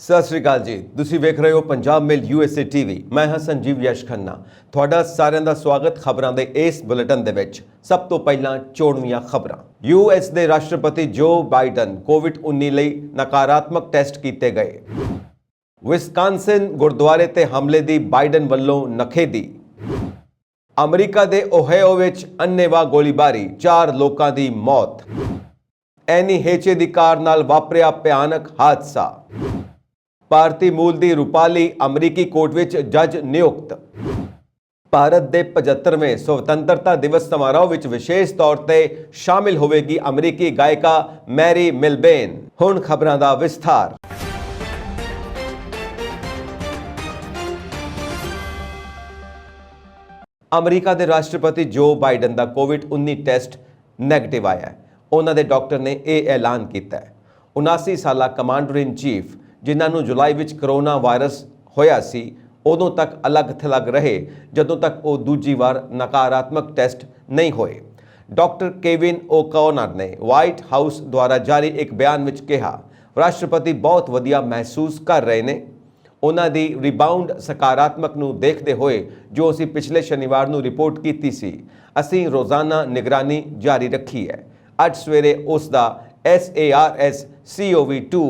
ਸਤਿ ਸ਼੍ਰੀ ਅਕਾਲ ਜੀ। ਤੁਸੀਂ ਵੇਖ ਰਹੇ ਹੋ ਪੰਜਾਬ ਮੇਲ USA TV। ਮੈਂ ਹਾਂ ਸੰਜੀਵ ਯਸ਼ ਖੰਨਾ। ਤੁਹਾਡਾ ਸਾਰਿਆਂ ਦਾ ਸਵਾਗਤ ਖਬਰਾਂ ਦੇ ਇਸ ਬੁਲੇਟਿਨ ਦੇ ਵਿੱਚ। ਸਭ ਤੋਂ ਪਹਿਲਾਂ ਚੋਣਵੀਆਂ ਖਬਰਾਂ। US ਦੇ ਰਾਸ਼ਟਰਪਤੀ ਜੋ ਬਾਈਡਨ ਕੋਵਿਡ-19 ਲਈ ਨਕਾਰਾਤਮਕ ਟੈਸਟ ਕੀਤੇ ਗਏ। ਵਿਸਕਾਂਸਿਨ ਗੁਰਦੁਆਰੇ ਤੇ ਹਮਲੇ ਦੀ ਬਾਈਡਨ ਵੱਲੋਂ ਨਖੇਦੀ। ਅਮਰੀਕਾ ਦੇ ਓਹਾਇਓ ਵਿੱਚ ਅੰਨ੍ਹੇਵਾਹ ਗੋਲੀਬਾਰੀ, 4 ਲੋਕਾਂ ਦੀ ਮੌਤ। ਐਨੀ ਹੇਚੇ ਦੀ ਕਾਰ ਨਾਲ ਵਾਪਰਿਆ ਭਿਆਨਕ ਹਾਦਸਾ। ਭਾਰਤੀ ਮੂਲ ਦੀ ਰੂਪਾਲੀ ਅਮਰੀਕੀ ਕੋਰਟ ਵਿੱਚ ਜੱਜ ਨਿਯੁਕਤ। ਭਾਰਤ ਦੇ 75ਵੇਂ ਸੁਤੰਤਰਤਾ ਦਿਵਸ ਸਮਾਰੋਹ ਵਿੱਚ ਵਿਸ਼ੇਸ਼ ਤੌਰ ਤੇ ਸ਼ਾਮਿਲ ਹੋਵੇਗੀ ਅਮਰੀਕੀ ਗਾਇਕਾ ਮੈਰੀ ਮਿਲਬੇਨ। ਹੁਣ ਖਬਰਾਂ ਦਾ ਵਿਸਥਾਰ। ਅਮਰੀਕਾ ਦੇ ਰਾਸ਼ਟਰਪਤੀ ਜੋ ਬਾਈਡਨ ਦਾ ਕੋਵਿਡ-19 ਟੈਸਟ ਨੈਗੇਟਿਵ ਆਇਆ ਹੈ। ਉਹਨਾਂ ਦੇ ਡਾਕਟਰ ਨੇ ਇਹ ਐਲਾਨ ਕੀਤਾ ਹੈ। 79 ਸਾਲਾ ਕਮਾਂਡਰ ਇਨ ਚੀਫ ਜਿਨ੍ਹਾਂ ਨੂੰ ਜੁਲਾਈ ਵਿੱਚ ਕਰੋਨਾ ਵਾਇਰਸ ਹੋਇਆ ਸੀ, ਉਦੋਂ ਤੱਕ ਅਲੱਗ-ਥਲੱਗ ਰਹੇ ਜਦੋਂ ਤੱਕ ਉਹ ਦੂਜੀ ਵਾਰ ਨਕਾਰਾਤਮਕ ਟੈਸਟ ਨਹੀਂ ਹੋਏ। ਡਾਕਟਰ ਕੇਵਿਨ ਓਕੋਨਰ ਨੇ ਵਾਈਟ ਹਾਊਸ ਦੁਆਰਾ ਜਾਰੀ ਇੱਕ ਬਿਆਨ ਵਿੱਚ ਕਿਹਾ, ਰਾਸ਼ਟਰਪਤੀ ਬਹੁਤ ਵਧੀਆ ਮਹਿਸੂਸ ਕਰ ਰਹੇ ਨੇ। ਉਹਨਾਂ ਦੀ ਰਿਬਾਊਂਡ ਸਕਾਰਾਤਮਕ ਨੂੰ ਦੇਖਦੇ ਹੋਏ ਜੋ ਅਸੀਂ ਪਿਛਲੇ ਸ਼ਨੀਵਾਰ ਨੂੰ ਰਿਪੋਰਟ ਕੀਤੀ ਸੀ, ਅਸੀਂ ਰੋਜ਼ਾਨਾ ਨਿਗਰਾਨੀ ਜਾਰੀ ਰੱਖੀ ਹੈ। ਅੱਜ ਸਵੇਰੇ ਉਸ ਦਾ SARS-CoV-2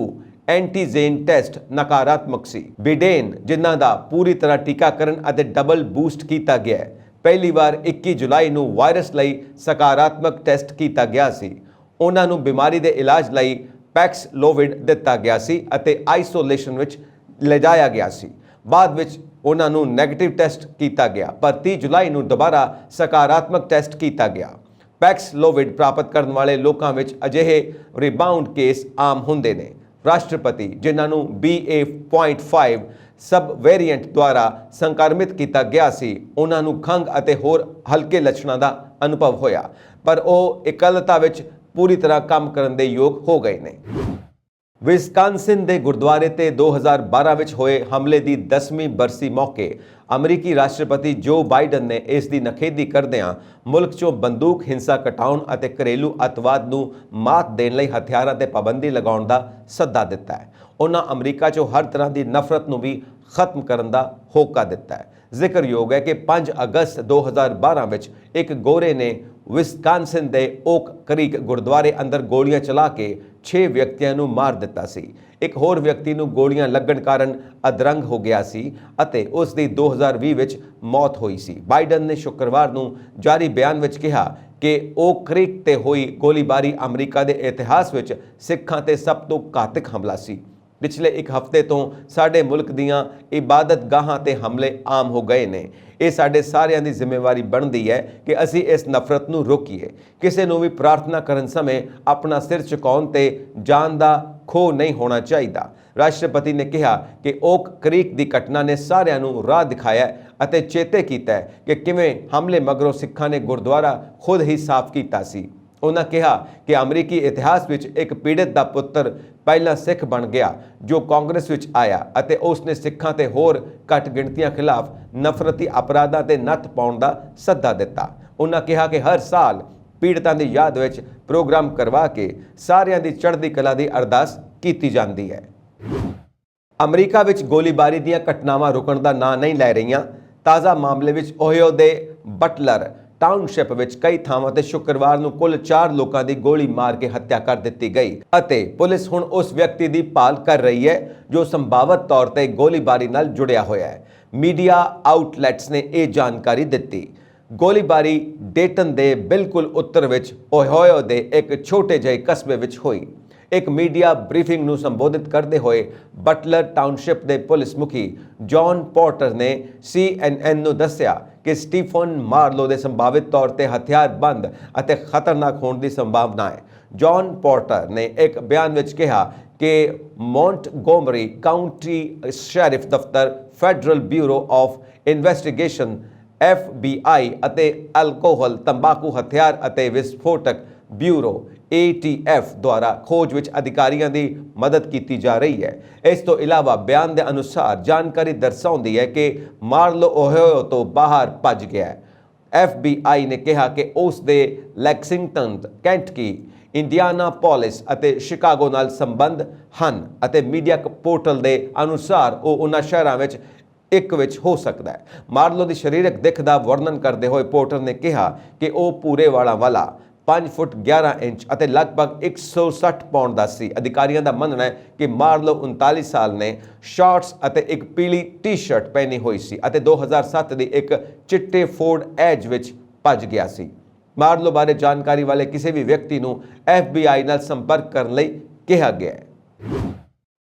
ਐਂਟੀਜੇਨ ਟੈਸਟ ਨਕਾਰਾਤਮਕ ਸੀ। ਬਿਡੇਨ ਜਿਨ੍ਹਾਂ ਦਾ ਪੂਰੀ ਤਰ੍ਹਾਂ ਟੀਕਾਕਰਨ ਅਤੇ ਡਬਲ ਬੂਸਟ ਕੀਤਾ ਗਿਆ ਹੈ, ਪਹਿਲੀ ਵਾਰ 21 ਜੁਲਾਈ ਨੂੰ ਵਾਇਰਸ ਲਈ ਸਕਾਰਾਤਮਕ ਟੈਸਟ ਕੀਤਾ ਗਿਆ ਸੀ। ਉਹਨਾਂ ਨੂੰ ਬਿਮਾਰੀ ਦੇ ਇਲਾਜ ਲਈ ਪੈਕਸਲੋਵਿਡ ਦਿੱਤਾ ਗਿਆ ਸੀ ਅਤੇ ਆਈਸੋਲੇਸ਼ਨ ਵਿੱਚ ਲਿਜਾਇਆ ਗਿਆ ਸੀ। ਬਾਅਦ ਵਿੱਚ ਉਹਨਾਂ ਨੂੰ ਨੈਗੇਟਿਵ ਟੈਸਟ ਕੀਤਾ ਗਿਆ, ਪਰ 30 ਜੁਲਾਈ ਨੂੰ ਦੁਬਾਰਾ ਸਕਾਰਾਤਮਕ ਟੈਸਟ ਕੀਤਾ ਗਿਆ। ਪੈਕਸਲੋਵਿਡ ਪ੍ਰਾਪਤ ਕਰਨ ਵਾਲੇ ਲੋਕਾਂ ਵਿੱਚ ਅਜਿਹੇ ਰਿਬਾਊਂਡ ਕੇਸ ਆਮ ਹੁੰਦੇ ਨੇ। ਰਾਸ਼ਟਰਪਤੀ ਜਿਨ੍ਹਾਂ ਨੂੰ BA.5 ਸਬ ਵੇਰੀਐਂਟ ਦੁਆਰਾ ਸੰਕਰਮਿਤ ਕੀਤਾ ਗਿਆ ਸੀ, ਉਹਨਾਂ ਨੂੰ ਖੰਘ ਅਤੇ ਹੋਰ ਹਲਕੇ ਲੱਛਣਾਂ ਦਾ ਅਨੁਭਵ ਹੋਇਆ, ਪਰ ਉਹ ਇਕੱਲਤਾ ਵਿੱਚ ਪੂਰੀ ਤਰ੍ਹਾਂ ਕੰਮ ਕਰਨ ਦੇ ਯੋਗ ਹੋ ਗਏ ਨੇ। ਵਿਸਕਾਂਸਿਨ ਦੇ ਗੁਰਦੁਆਰੇ ਤੇ 2012 ਵਿੱਚ ਹੋਏ ਹਮਲੇ ਦੀ 10ਵੀਂ ਬਰਸੀ ਮੌਕੇ ਅਮਰੀਕੀ ਰਾਸ਼ਟਰਪਤੀ ਜੋ ਬਾਈਡਨ ਨੇ ਇਸ ਦੀ ਨਖੇਦੀ ਕਰਦਿਆਂ ਮੁਲਕ 'ਚੋਂ ਬੰਦੂਕ ਹਿੰਸਾ ਘਟਾਉਣ ਅਤੇ ਘਰੇਲੂ ਅੱਤਵਾਦ ਨੂੰ ਮਾਤ ਦੇਣ ਲਈ ਹਥਿਆਰਾਂ ਤੇ ਪਾਬੰਦੀ ਲਗਾਉਣ ਦਾ ਸੱਦਾ ਦਿੱਤਾ ਹੈ। ਉਹਨਾਂ ਅਮਰੀਕਾ 'ਚੋਂ ਹਰ ਤਰ੍ਹਾਂ ਦੀ ਨਫ਼ਰਤ ਨੂੰ ਵੀ ਖਤਮ ਕਰਨ ਦਾ ਹੋਕਾ ਦਿੱਤਾ ਹੈ। ਜ਼ਿਕਰਯੋਗ ਹੈ ਕਿ 5 ਅਗਸਤ 2012 ਵਿੱਚ ਇੱਕ ਗੋਰੇ ਨੇ ਵਿਸਕਾਂਸਿਨ ਦੇ ਓਕ ਕਰੀਕ ਗੁਰਦੁਆਰੇ ਅੰਦਰ ਗੋਲੀਆਂ ਚਲਾ ਕੇ 6 ਵਿਅਕਤੀਆਂ ਨੂੰ ਮਾਰ ਦਿੱਤਾ ਸੀ। ਇੱਕ ਹੋਰ ਵਿਅਕਤੀ ਨੂੰ ਗੋਲੀਆਂ ਲੱਗਣ ਕਾਰਨ ਅਧਰੰਗ ਹੋ ਗਿਆ ਸੀ ਅਤੇ ਉਸ ਦੀ 2020 ਵਿੱਚ ਮੌਤ ਹੋਈ ਸੀ। ਬਾਈਡਨ ਨੇ ਸ਼ੁੱਕਰਵਾਰ ਨੂੰ ਜਾਰੀ ਬਿਆਨ ਵਿੱਚ ਕਿਹਾ ਕਿ ਓਕ ਕਰੀਕ ਤੇ ਹੋਈ ਗੋਲੀਬਾਰੀ ਅਮਰੀਕਾ ਦੇ ਇਤਿਹਾਸ ਵਿੱਚ ਸਿੱਖਾਂ ਤੇ ਸਭ ਤੋਂ ਘਾਤਕ ਹਮਲਾ ਸੀ। ਪਿਛਲੇ ਇੱਕ ਹਫ਼ਤੇ ਤੋਂ ਸਾਡੇ ਮੁਲਕ ਦੀਆਂ ਇਬਾਦਤ ਗਾਹਾਂ ਤੇ ਹਮਲੇ ਆਮ ਹੋ ਗਏ ਨੇ। ਇਹ ਸਾਡੇ ਸਾਰਿਆਂ ਦੀ ਜ਼ਿੰਮੇਵਾਰੀ ਬਣਦੀ ਹੈ ਕਿ ਅਸੀਂ ਇਸ ਨਫ਼ਰਤ ਨੂੰ ਰੋਕੀਏ। ਕਿਸੇ ਨੂੰ ਵੀ ਪ੍ਰਾਰਥਨਾ ਕਰਨ ਸਮੇਂ ਆਪਣਾ ਸਿਰ ਝੁਕਾਉਣ ਤੇ ਜਾਨ ਦਾ ਖੋਹ ਨਹੀਂ ਹੋਣਾ ਚਾਹੀਦਾ। ਰਾਸ਼ਟਰਪਤੀ ਨੇ ਕਿਹਾ ਕਿ ਓਕ ਕਰੀਕ ਦੀ ਘਟਨਾ ਨੇ ਸਾਰਿਆਂ ਨੂੰ ਰਾਹ ਦਿਖਾਇਆ ਅਤੇ ਚੇਤੇ ਕੀਤਾ ਕਿ ਕਿਵੇਂ ਹਮਲੇ ਮਗਰੋਂ ਸਿੱਖਾਂ ਨੇ ਗੁਰਦੁਆਰਾ ਖੁਦ ਹੀ ਸਾਫ਼ ਕੀਤਾ ਸੀ। ਉਹਨਾਂ ਕਿਹਾ ਕਿ ਅਮਰੀਕੀ ਇਤਿਹਾਸ ਵਿੱਚ ਇੱਕ ਪੀੜਤ ਦਾ ਪੁੱਤਰ ਪਹਿਲਾ ਸਿੱਖ ਬਣ ਗਿਆ ਜੋ ਕਾਂਗਰਸ ਵਿੱਚ ਆਇਆ ਅਤੇ ਉਸ ਨੇ ਸਿੱਖਾਂ ਤੇ ਹੋਰ ਘੱਟ ਗਿਣਤੀਆਂ ਖਿਲਾਫ ਨਫ਼ਰਤੀ ਅਪਰਾਧਾਂ ਤੇ ਨੱਥ ਪਾਉਣ ਦਾ ਸੱਦਾ ਦਿੱਤਾ। ਉਹਨਾਂ ਕਿਹਾ ਕਿ ਹਰ ਸਾਲ ਪੀੜਤਾਂ ਦੀ ਯਾਦ ਵਿੱਚ ਪ੍ਰੋਗਰਾਮ ਕਰਵਾ ਕੇ ਸਾਰਿਆਂ ਦੀ ਚੜ੍ਹਦੀ ਕਲਾ ਦੀ ਅਰਦਾਸ ਕੀਤੀ ਜਾਂਦੀ ਹੈ। ਅਮਰੀਕਾ ਵਿੱਚ ਗੋਲੀਬਾਰੀ ਦੀਆਂ ਘਟਨਾਵਾਂ ਰੁਕਣ ਦਾ ਨਾਂ ਨਹੀਂ ਲੈ ਰਹੀਆਂ। ਤਾਜ਼ਾ ਮਾਮਲੇ ਵਿੱਚ ਓਹਾਇਓ ਦੇ ਬਟਲਰ ਟਾਊਨਸ਼ਿਪ ਵਿੱਚ ਕਈ ਥਾਵਾਂ ਤੇ ਸ਼ੁੱਕਰਵਾਰ ਨੂੰ ਕੁੱਲ 4 ਲੋਕਾਂ ਦੀ ਗੋਲੀ ਮਾਰ ਕੇ ਹੱਤਿਆ ਕਰ ਦਿੱਤੀ ਗਈ ਅਤੇ ਪੁਲਿਸ ਹੁਣ ਉਸ ਵਿਅਕਤੀ ਦੀ ਭਾਲ ਕਰ ਰਹੀ ਹੈ ਜੋ ਸੰਭਾਵਤ ਤੌਰ ਤੇ ਗੋਲੀਬਾਰੀ ਨਾਲ ਜੁੜਿਆ ਹੋਇਆ ਹੈ। ਮੀਡੀਆ ਆਊਟਲੈਟਸ ਨੇ ਇਹ ਜਾਣਕਾਰੀ ਦਿੱਤੀ। ਗੋਲੀਬਾਰੀ ਡੇਟਨ ਦੇ ਬਿਲਕੁਲ ਉੱਤਰ ਵਿੱਚ ਓਹਾਇਓ ਦੇ ਇੱਕ ਛੋਟੇ ਜਿਹੇ ਕਸਬੇ ਵਿੱਚ ਹੋਈ। ਇੱਕ ਮੀਡੀਆ ਬਰੀਫਿੰਗ ਨੂੰ ਸੰਬੋਧਿਤ ਕਰਦੇ ਹੋਏ ਬਟਲਰ ਟਾਊਨਸ਼ਿਪ ਦੇ ਪੁਲਿਸ ਮੁਖੀ ਜੌਨ ਪੋਰਟਰ ਨੇ CNN ਨੂੰ ਦੱਸਿਆ ਕਿ ਸਟੀਫਨ ਮਾਰਲੋ ਦੇ ਸੰਭਾਵਿਤ ਤੌਰ ਤੇ ਹਥਿਆਰਬੰਦ ਅਤੇ ਖਤਰਨਾਕ ਹੋਣ ਦੀ ਸੰਭਾਵਨਾ ਹੈ। ਜੌਨ ਪੋਰਟਰ ਨੇ ਇੱਕ ਬਿਆਨ ਵਿੱਚ ਕਿਹਾ ਕਿ ਮੌਂਟਗੋਮਰੀ ਕਾਉਂਟੀ ਸ਼ੈਰਿਫ ਦਫ਼ਤਰ, federal bureau of investigation FBI ਅਤੇ ਅਲਕੋਹਲ, ਤੰਬਾਕੂ, ਹਥਿਆਰ ਅਤੇ ਵਿਸਫੋਟਕ ਬਿਊਰੋ ATF ਦੁਆਰਾ ਖੋਜ ਵਿੱਚ ਅਧਿਕਾਰੀਆਂ ਦੀ ਮਦਦ ਕੀਤੀ ਜਾ ਰਹੀ ਹੈ। ਇਸ ਤੋਂ ਇਲਾਵਾ ਬਿਆਨ ਦੇ ਅਨੁਸਾਰ ਜਾਣਕਾਰੀ ਦਰਸਾਉਂਦੀ ਹੈ ਕਿ ਮਾਰਲੋ ਓਹਾਇਓ ਤੋਂ ਬਾਹਰ ਭੱਜ ਗਿਆ ਹੈ। FBI ਨੇ ਕਿਹਾ ਕਿ ਉਸ ਦੇ ਲੈਕਸਿੰਗਟਨ, ਕੈਂਟਕੀ ਇੰਡੀਆਨਾਪੋਲਿਸ ਅਤੇ ਸ਼ਿਕਾਗੋ ਨਾਲ ਸੰਬੰਧ ਹਨ ਅਤੇ ਮੀਡੀਆ ਪੋਰਟਲ ਦੇ ਅਨੁਸਾਰ ਉਹ ਉਹਨਾਂ ਸ਼ਹਿਰਾਂ ਵਿੱਚ ਇੱਕ ਵਿੱਚ ਹੋ ਸਕਦਾ ਹੈ। ਮਾਰਲੋ ਦੀ ਸਰੀਰਕ ਦਿੱਖ ਦਾ ਵਰਣਨ ਕਰਦੇ ਹੋਏ ਪੋਰਟਰ ਨੇ ਕਿਹਾ ਕਿ ਉਹ ਪੂਰੇ ਵਾਲਾਂ ਵਾਲਾ 5 ਫੁੱਟ 11 ਇੰਚ ਅਤੇ ਲਗਭਗ 160 ਪਾਉਂਡ ਦਾ ਸੀ। ਅਧਿਕਾਰੀਆਂ ਦਾ ਮੰਨਣਾ ਹੈ ਕਿ ਮਾਰਲੋ 39 ਸਾਲ ਨੇ ਸ਼ਾਰਟਸ ਅਤੇ ਇੱਕ ਪੀਲੀ ਟੀ-ਸ਼ਰਟ ਪਹਿਨੀ ਹੋਈ ਸੀ ਅਤੇ 2007 ਦੀ ਇੱਕ ਚਿੱਟੇ ਫੋਰਡ ਐਜ ਵਿੱਚ ਭੱਜ ਗਿਆ ਸੀ। ਮਾਰਲੋ ਬਾਰੇ ਜਾਣਕਾਰੀ ਵਾਲੇ ਕਿਸੇ ਵੀ ਵਿਅਕਤੀ ਨੂੰ FBI ਨਾਲ ਸੰਪਰਕ ਕਰਨ ਲਈ ਕਿਹਾ ਗਿਆ ਹੈ।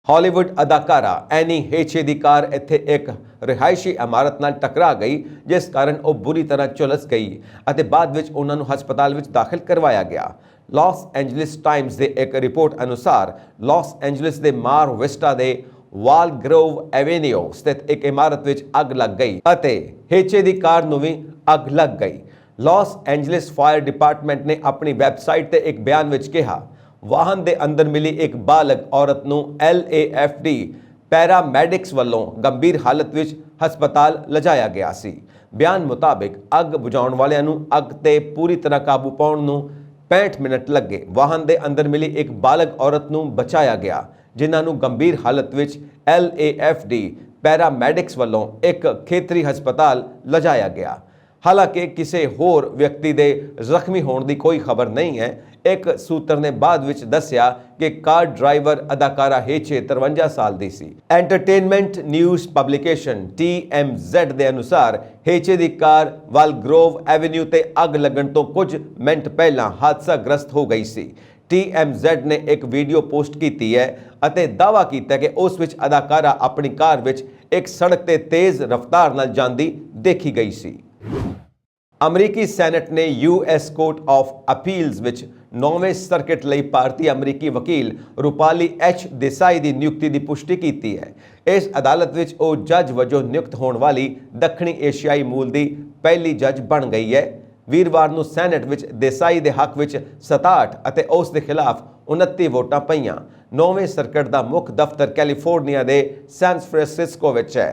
ਹਾਲੀਵੁੱਡ ਅਦਾਕਾਰਾ ਐਨੀ ਹੇਚੇ ਦੀ ਕਾਰ ਇੱਥੇ ਇੱਕ ਰਿਹਾਇਸ਼ੀ ਇਮਾਰਤ ਨਾਲ ਟਕਰਾ ਗਈ, ਜਿਸ ਕਾਰਨ ਉਹ ਬੁਰੀ ਤਰ੍ਹਾਂ ਝੁਲਸ ਗਈ ਅਤੇ ਬਾਅਦ ਵਿੱਚ ਉਹਨਾਂ ਨੂੰ ਹਸਪਤਾਲ ਵਿੱਚ ਦਾਖਲ ਕਰਵਾਇਆ ਗਿਆ। ਲਾਸ ਐਂਜਲਸ ਟਾਈਮਜ਼ ਦੇ ਇੱਕ ਰਿਪੋਰਟ ਅਨੁਸਾਰ ਲਾਸ ਐਂਜਲਸ ਦੇ ਮਾਰ ਵਿਸਟਾ ਦੇ ਵਾਲਗਰੋਵ ਐਵੇਨਿਊ ਸਥਿਤ ਇੱਕ ਇਮਾਰਤ ਵਿੱਚ ਅੱਗ ਲੱਗ ਗਈ ਅਤੇ ਹੇਚੇ ਦੀ ਕਾਰ ਨੂੰ ਵੀ ਅੱਗ ਲੱਗ ਗਈ। ਲਾਸ ਐਂਜਲਸ ਫਾਇਰ ਡਿਪਾਰਟਮੈਂਟ ਨੇ ਆਪਣੀ ਵੈਬਸਾਈਟ ਤੇ ਇੱਕ ਬਿਆਨ ਵਿੱਚ ਕਿਹਾ, ਵਾਹਨ ਦੇ ਅੰਦਰ ਮਿਲੀ ਇੱਕ ਬਾਲਗ ਔਰਤ ਨੂੰ LAFD ਪੈਰਾਮੈਡਿਕਸ ਵੱਲੋਂ ਗੰਭੀਰ ਹਾਲਤ ਵਿੱਚ ਹਸਪਤਾਲ ਲਿਜਾਇਆ ਗਿਆ ਸੀ। ਬਿਆਨ ਮੁਤਾਬਿਕ ਅੱਗ ਬੁਝਾਉਣ ਵਾਲਿਆਂ ਨੂੰ ਅੱਗ ਤੇ ਪੂਰੀ ਤਰ੍ਹਾਂ ਕਾਬੂ ਪਾਉਣ ਨੂੰ 65 ਮਿੰਟ ਲੱਗੇ। ਵਾਹਨ ਦੇ ਅੰਦਰ ਮਿਲੀ ਇੱਕ ਬਾਲਗ ਔਰਤ ਨੂੰ ਬਚਾਇਆ ਗਿਆ, ਜਿਨ੍ਹਾਂ ਨੂੰ ਗੰਭੀਰ ਹਾਲਤ ਵਿੱਚ LAFD ਪੈਰਾਮੈਡਿਕਸ ਵੱਲੋਂ ਇੱਕ ਖੇਤਰੀ ਹਸਪਤਾਲ ਲਿਜਾਇਆ ਗਿਆ। ਹਾਲਾਂਕਿ ਕਿਸੇ ਹੋਰ ਵਿਅਕਤੀ ਦੇ ਜ਼ਖਮੀ ਹੋਣ ਦੀ ਕੋਈ ਖਬਰ ਨਹੀਂ ਹੈ। ਇੱਕ ਸੂਤਰ ਨੇ ਬਾਅਦ ਵਿੱਚ ਦੱਸਿਆ ਕਿ ਕਾਰ ਡਰਾਈਵਰ ਅਦਾਕਾਰਾ ਹੇਚੇ 53 ਸਾਲ ਦੀ ਸੀ। ਐਂਟਰਟੇਨਮੈਂਟ ਨਿਊਜ਼ ਪਬਲੀਕੇਸ਼ਨ TMZ ਦੇ ਅਨੁਸਾਰ ਹੇਚੇ ਦੀ ਕਾਰ ਵਾਲਗਰੋਵ ਐਵੇਨਿਊ ਤੇ ਅੱਗ ਲੱਗਣ ਤੋਂ ਕੁਝ ਮਿੰਟ ਪਹਿਲਾਂ ਹਾਦਸਾਗ੍ਰਸਤ ਹੋ ਗਈ ਸੀ। TMZ ਨੇ ਇੱਕ ਵੀਡੀਓ ਪੋਸਟ ਕੀਤੀ ਹੈ ਅਤੇ ਦਾਅਵਾ ਕੀਤਾ ਕਿ ਉਸ ਵਿੱਚ ਅਦਾਕਾਰਾ ਆਪਣੀ ਕਾਰ ਵਿੱਚ ਇੱਕ ਸੜਕ ਤੇ ਤੇਜ਼ ਰਫ਼ਤਾਰ ਨਾਲ ਜਾਂਦੀ ਦੇਖੀ ਗਈ ਸੀ। ਅਮਰੀਕੀ ਸੈਨੇਟ ਨੇ US ਕੋਰਟ ਆਫ ਅਪੀਲਸ ਵਿੱਚ 9ਵੇਂ ਸਰਕਟ ਲਈ ਭਾਰਤੀ ਅਮਰੀਕੀ ਵਕੀਲ ਰੂਪਾਲੀ H ਦੇਸਾਈ ਦੀ ਨਿਯੁਕਤੀ ਦੀ ਪੁਸ਼ਟੀ ਕੀਤੀ ਹੈ। ਇਸ ਅਦਾਲਤ ਵਿੱਚ ਉਹ ਜੱਜ ਵਜੋਂ ਨਿਯੁਕਤ ਹੋਣ ਵਾਲੀ ਦੱਖਣੀ ਏਸ਼ੀਆਈ ਮੂਲ ਦੀ ਪਹਿਲੀ ਜੱਜ ਬਣ ਗਈ ਹੈ। ਵੀਰਵਾਰ ਨੂੰ ਸੈਨੇਟ ਵਿੱਚ ਦੇਸਾਈ ਦੇ ਹੱਕ ਵਿੱਚ 67 ਅਤੇ ਉਸ ਦੇ ਖਿਲਾਫ 29 ਵੋਟਾਂ ਪਈਆਂ। 9ਵੇਂ ਸਰਕਟ ਦਾ ਮੁੱਖ ਦਫ਼ਤਰ ਕੈਲੀਫੋਰਨੀਆ ਦੇ ਸੈਨ ਫਰਾਂਸਿਸਕੋ ਵਿੱਚ ਹੈ।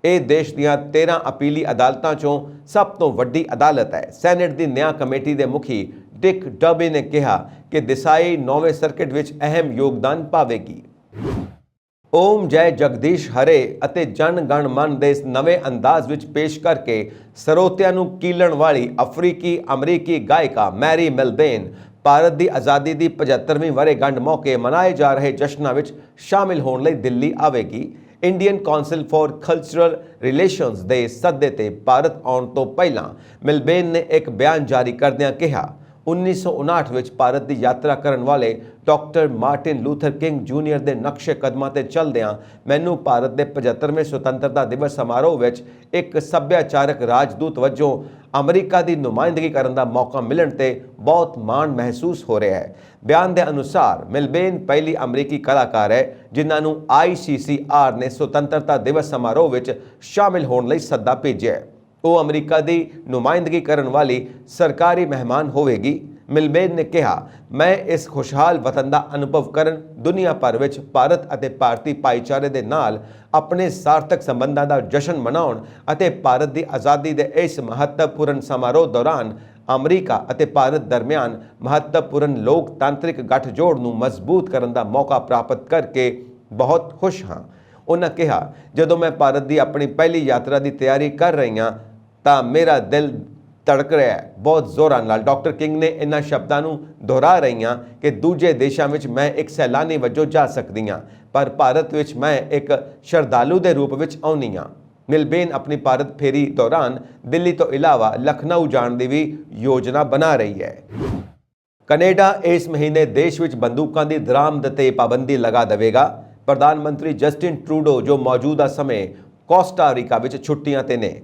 ਇਹ ਦੇਸ਼ ਦੀਆਂ 13 ਅਪੀਲੀ ਅਦਾਲਤਾਂ ਚੋਂ ਸਭ ਤੋਂ ਵੱਡੀ ਅਦਾਲਤ ਹੈ। ਸੈਨੇਟ ਦੀ ਨਿਆਂ ਕਮੇਟੀ ਦੇ ਮੁਖੀ ਡਿਕ ਡਰਬੀ ਨੇ ਕਿਹਾ ਕਿ ਦੇਸਾਈ 9ਵੇਂ ਸਰਕਟ ਵਿੱਚ ਅਹਿਮ ਯੋਗਦਾਨ ਪਾਵੇਗੀ। ਓਮ ਜੈ ਜਗਦੀਸ਼ ਹਰੇ ਅਤੇ ਜਨ ਗਣ ਮਨ ਦੇ ਇਸ ਨਵੇਂ ਅੰਦਾਜ਼ ਵਿੱਚ ਪੇਸ਼ ਕਰਕੇ ਸਰੋਤਿਆਂ ਨੂੰ ਕੀਲਣ ਵਾਲੀ ਅਫਰੀਕੀ ਅਮਰੀਕੀ ਗਾਇਕਾ ਮੈਰੀ ਮਿਲਬੇਨ ਭਾਰਤ ਦੀ ਆਜ਼ਾਦੀ ਦੀ 75ਵੀਂ ਵਰ੍ਹੇਗੰਢ ਮੌਕੇ ਮਨਾਏ ਜਾ ਰਹੇ ਜਸ਼ਨਾਂ ਵਿੱਚ ਸ਼ਾਮਿਲ ਹੋਣ ਲਈ ਦਿੱਲੀ ਆਵੇਗੀ। Indian council for cultural relations ਦੇ ਸੱਦੇ ਤੇ ਭਾਰਤ ਆਉਣ ਤੋਂ ਪਹਿਲਾਂ ਮਿਲਬੇਨ ਨੇ ਇੱਕ ਬਿਆਨ ਜਾਰੀ ਕਰਦਿਆਂ ਕਿਹਾ, 1959 ਵਿੱਚ ਭਾਰਤ ਦੀ ਯਾਤਰਾ ਕਰਨ ਵਾਲੇ doctor Martin Luther king junior ਦੇ ਨਕਸ਼ੇ ਕਦਮਾਂ ਤੇ ਚੱਲਦਿਆਂ ਮੈਨੂੰ ਭਾਰਤ ਦੇ 75ਵੇਂ ਸੁਤੰਤਰਤਾ ਦਿਵਸ ਸਮਾਰੋਹ ਵਿੱਚ ਇੱਕ ਸੱਭਿਆਚਾਰਕ ਰਾਜਦੂਤ ਵਜੋਂ ਅਮਰੀਕਾ ਦੀ ਨੁਮਾਇੰਦਗੀ ਕਰਨ ਦਾ ਮੌਕਾ ਮਿਲਣ ਤੇ ਬਹੁਤ ਮਾਣ ਮਹਿਸੂਸ ਹੋ ਰਿਹਾ ਹੈ। ਬਿਆਨ ਦੇ ਅਨੁਸਾਰ ਮਿਲਬੇਨ ਪਹਿਲੀ ਅਮਰੀਕੀ ਕਲਾਕਾਰ ਹੈ ਜਿਨ੍ਹਾਂ ਨੂੰ ICCR ਨੇ ਸੁਤੰਤਰਤਾ ਦਿਵਸ ਸਮਾਰੋਹ ਵਿੱਚ ਸ਼ਾਮਿਲ ਹੋਣ ਲਈ ਸੱਦਾ ਭੇਜਿਆ ਹੈ। ਉਹ ਅਮਰੀਕਾ ਦੀ ਨੁਮਾਇੰਦਗੀ ਕਰਨ ਵਾਲੀ ਸਰਕਾਰੀ ਮਹਿਮਾਨ ਹੋਵੇਗੀ। ਮਿਲਬੇਨ ਨੇ ਕਿਹਾ, ਮੈਂ ਇਸ ਖੁਸ਼ਹਾਲ ਵਤਨ ਦਾ ਅਨੁਭਵ ਕਰਨ ਦੁਨੀਆ ਭਰ ਵਿੱਚ ਭਾਰਤ ਅਤੇ ਭਾਰਤੀ ਭਾਈਚਾਰੇ ਦੇ ਨਾਲ ਆਪਣੇ ਸਾਰਥਕ ਸੰਬੰਧਾਂ ਦਾ ਜਸ਼ਨ ਮਨਾਉਣ ਅਤੇ ਭਾਰਤ ਦੀ ਆਜ਼ਾਦੀ ਦੇ ਇਸ ਮਹੱਤਵਪੂਰਨ ਸਮਾਰੋਹ ਦੌਰਾਨ ਅਮਰੀਕਾ ਅਤੇ ਭਾਰਤ ਦਰਮਿਆਨ ਮਹੱਤਵਪੂਰਨ ਲੋਕਤਾਂਤਰਿਕ ਗੱਠਜੋੜ ਨੂੰ ਮਜ਼ਬੂਤ ਕਰਨ ਦਾ ਮੌਕਾ ਪ੍ਰਾਪਤ ਕਰਕੇ ਬਹੁਤ ਖੁਸ਼ ਹਾਂ। ਉਹਨਾਂ ਕਿਹਾ, ਜਦੋਂ ਮੈਂ ਭਾਰਤ ਦੀ ਆਪਣੀ ਪਹਿਲੀ ਯਾਤਰਾ ਦੀ ਤਿਆਰੀ ਕਰ ਰਹੀ ਹਾਂ ਤਾਂ ਮੇਰਾ ਦਿਲ ਧੜਕ ਰਿਹਾ ਹੈ ਬਹੁਤ ਜ਼ੋਰਾਂ ਨਾਲ। ਡਾਕਟਰ ਕਿੰਗ ਨੇ ਇਹਨਾਂ ਸ਼ਬਦਾਂ ਨੂੰ ਦੁਹਰਾ ਰਹੀਆਂ ਕਿ ਦੂਜੇ ਦੇਸ਼ਾਂ ਵਿੱਚ ਮੈਂ ਇੱਕ ਸੈਲਾਨੀ ਵਜੋਂ ਜਾ ਸਕਦੀ ਹਾਂ, ਪਰ ਭਾਰਤ ਵਿੱਚ ਮੈਂ ਇੱਕ ਸ਼ਰਧਾਲੂ ਦੇ ਰੂਪ ਵਿੱਚ ਆਉਂਦੀ ਹਾਂ। ਮਿਲਬੇਨ ਆਪਣੀ ਭਾਰਤ ਫੇਰੀ ਦੌਰਾਨ ਦਿੱਲੀ ਤੋਂ ਇਲਾਵਾ ਲਖਨਊ ਜਾਣ ਦੀ ਵੀ ਯੋਜਨਾ ਬਣਾ ਰਹੀ ਹੈ। ਕੈਨੇਡਾ ਇਸ ਮਹੀਨੇ ਦੇਸ਼ ਵਿੱਚ ਬੰਦੂਕਾਂ ਦੀ ਦਰਾਮਦ ਤੇ ਪਾਬੰਦੀ ਲਗਾ ਦੇਵੇਗਾ। ਪ੍ਰਧਾਨ ਮੰਤਰੀ ਜਸਟਿਨ ਟਰੂਡੋ ਜੋ ਮੌਜੂਦਾ ਸਮੇਂ ਕੋਸਟਾ ਰੀਕਾ ਵਿੱਚ ਛੁੱਟੀਆਂ ਤੇ ਨੇ,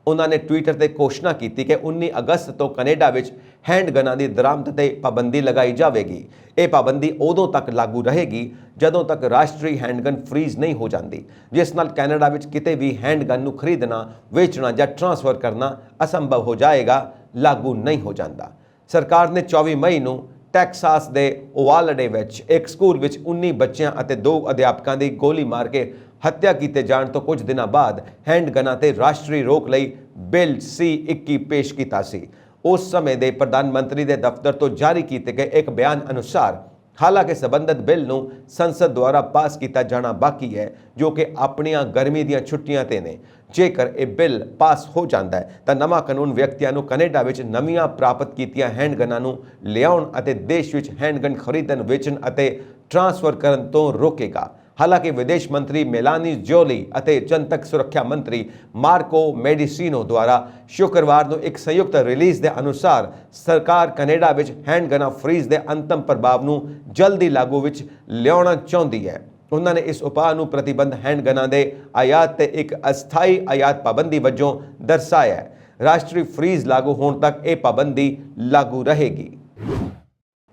ਉਹਨਾਂ ਨੇ ਟਵਿੱਟਰ ਤੇ ਘੋਸ਼ਣਾ ਕੀਤੀ ਕਿ 19 ਅਗਸਤ ਤੋਂ ਕੈਨੇਡਾ ਵਿੱਚ ਹੈਂਡਗਨਾਂ ਦੀ ਦਰਾਮਦ ਤੇ ਪਾਬੰਦੀ ਲਗਾਈ ਜਾਵੇਗੀ। ਇਹ ਪਾਬੰਦੀ ਉਦੋਂ ਤੱਕ ਲਾਗੂ ਰਹੇਗੀ ਜਦੋਂ ਤੱਕ ਰਾਸ਼ਟਰੀ ਹੈਂਡਗਨ ਫ੍ਰੀਜ਼ ਨਹੀਂ ਹੋ ਜਾਂਦੀ, ਜਿਸ ਨਾਲ ਕੈਨੇਡਾ ਵਿੱਚ ਕਿਤੇ ਵੀ ਹੈਂਡਗਨ ਨੂੰ ਖਰੀਦਣਾ, ਵੇਚਣਾ ਜਾਂ ਟਰਾਂਸਫਰ ਕਰਨਾ ਅਸੰਭਵ ਹੋ ਜਾਏਗਾ, ਲਾਗੂ ਨਹੀਂ ਹੋ ਜਾਂਦਾ। ਸਰਕਾਰ ਨੇ 24 ਮਈ ਨੂੰ ਟੈਕਸਾਸ ਦੇ ਓਵਾਲਡੇ ਵਿੱਚ ਇੱਕ ਸਕੂਲ ਵਿੱਚ 19 ਬੱਚਿਆਂ ਅਤੇ 2 ਅਧਿਆਪਕਾਂ ਦੀ ਗੋਲੀ ਮਾਰ ਕੇ ਹੱਤਿਆ ਕੀਤੇ ਜਾਣ ਤੋਂ ਕੁਝ ਦਿਨਾਂ ਬਾਅਦ ਹੈਂਡਗਨਾਂ ਤੇ ਰਾਸ਼ਟਰੀ ਰੋਕ ਲਈ ਬਿੱਲ C-21 ਪੇਸ਼ ਕੀਤਾ ਸੀ। उस समय ਦੇ ਪ੍ਰਧਾਨ ਮੰਤਰੀ ਦੇ ਦਫ਼ਤਰ ਤੋਂ ਜਾਰੀ ਕੀਤੇ ਗਏ ਇੱਕ ਬਿਆਨ ਅਨੁਸਾਰ ਹਾਲਾਂਕਿ ਸੰਬੰਧਿਤ ਬਿੱਲ ਨੂੰ ਸੰਸਦ ਦੁਆਰਾ ਪਾਸ ਕੀਤਾ ਜਾਣਾ ਬਾਕੀ ਹੈ ਜੋ ਕਿ ਆਪਣੀਆਂ ਗਰਮੀ ਦੀਆਂ ਛੁੱਟੀਆਂ ਤੇ ਨੇ। ਜੇਕਰ ਇਹ ਬਿੱਲ ਪਾਸ ਹੋ ਜਾਂਦਾ ਹੈ ਤਾਂ ਨਵਾਂ ਕਾਨੂੰਨ ਵਿਅਕਤੀਆਂ ਨੂੰ ਕੈਨੇਡਾ ਵਿੱਚ ਨਵੀਆਂ ਪ੍ਰਾਪਤ ਕੀਤੀਆਂ ਹੈਂਡਗਨਾਂ ਨੂੰ ਲਿਆਉਣ ਅਤੇ ਦੇਸ਼ ਵਿੱਚ ਹੈਂਡਗਨ ਖਰੀਦਣ ਵੇਚਣ ਅਤੇ ਟ੍ਰਾਂਸਫਰ ਕਰਨ ਤੋਂ ਰੋਕੇਗਾ। ਹਾਲਾਂਕਿ ਵਿਦੇਸ਼ ਮੰਤਰੀ ਮੇਲਾਨੀ ਜੋਲੀ ਅਤੇ ਜਨਤਕ ਸੁਰੱਖਿਆ ਮੰਤਰੀ ਮਾਰਕੋ ਮੈਡੀਸੀਨੋ ਦੁਆਰਾ ਸ਼ੁੱਕਰਵਾਰ ਨੂੰ ਇੱਕ ਸੰਯੁਕਤ ਰਿਲੀਜ਼ ਦੇ ਅਨੁਸਾਰ ਸਰਕਾਰ ਕੈਨੇਡਾ ਵਿੱਚ ਹੈਂਡਗਨਾਂ ਫ੍ਰੀਜ਼ ਦੇ ਅੰਤਮ ਪ੍ਰਭਾਵ ਨੂੰ ਜਲਦੀ ਲਾਗੂ ਵਿੱਚ ਲਿਆਉਣਾ ਚਾਹੁੰਦੀ ਹੈ। ਉਹਨਾਂ ਨੇ ਇਸ ਉਪਾਅ ਨੂੰ ਪ੍ਰਤੀਬੰਧ ਹੈਂਡਗਨਾਂ ਦੇ ਆਯਾਤ ਤੇ ਇੱਕ ਅਸਥਾਈ ਆਯਾਤ ਪਾਬੰਦੀ ਵਜੋਂ ਦਰਸਾਇਆ ਹੈ। ਰਾਸ਼ਟਰੀ ਫ੍ਰੀਜ਼ ਲਾਗੂ ਹੋਣ ਤੱਕ ਇਹ ਪਾਬੰਦੀ ਲਾਗੂ ਰਹੇਗੀ।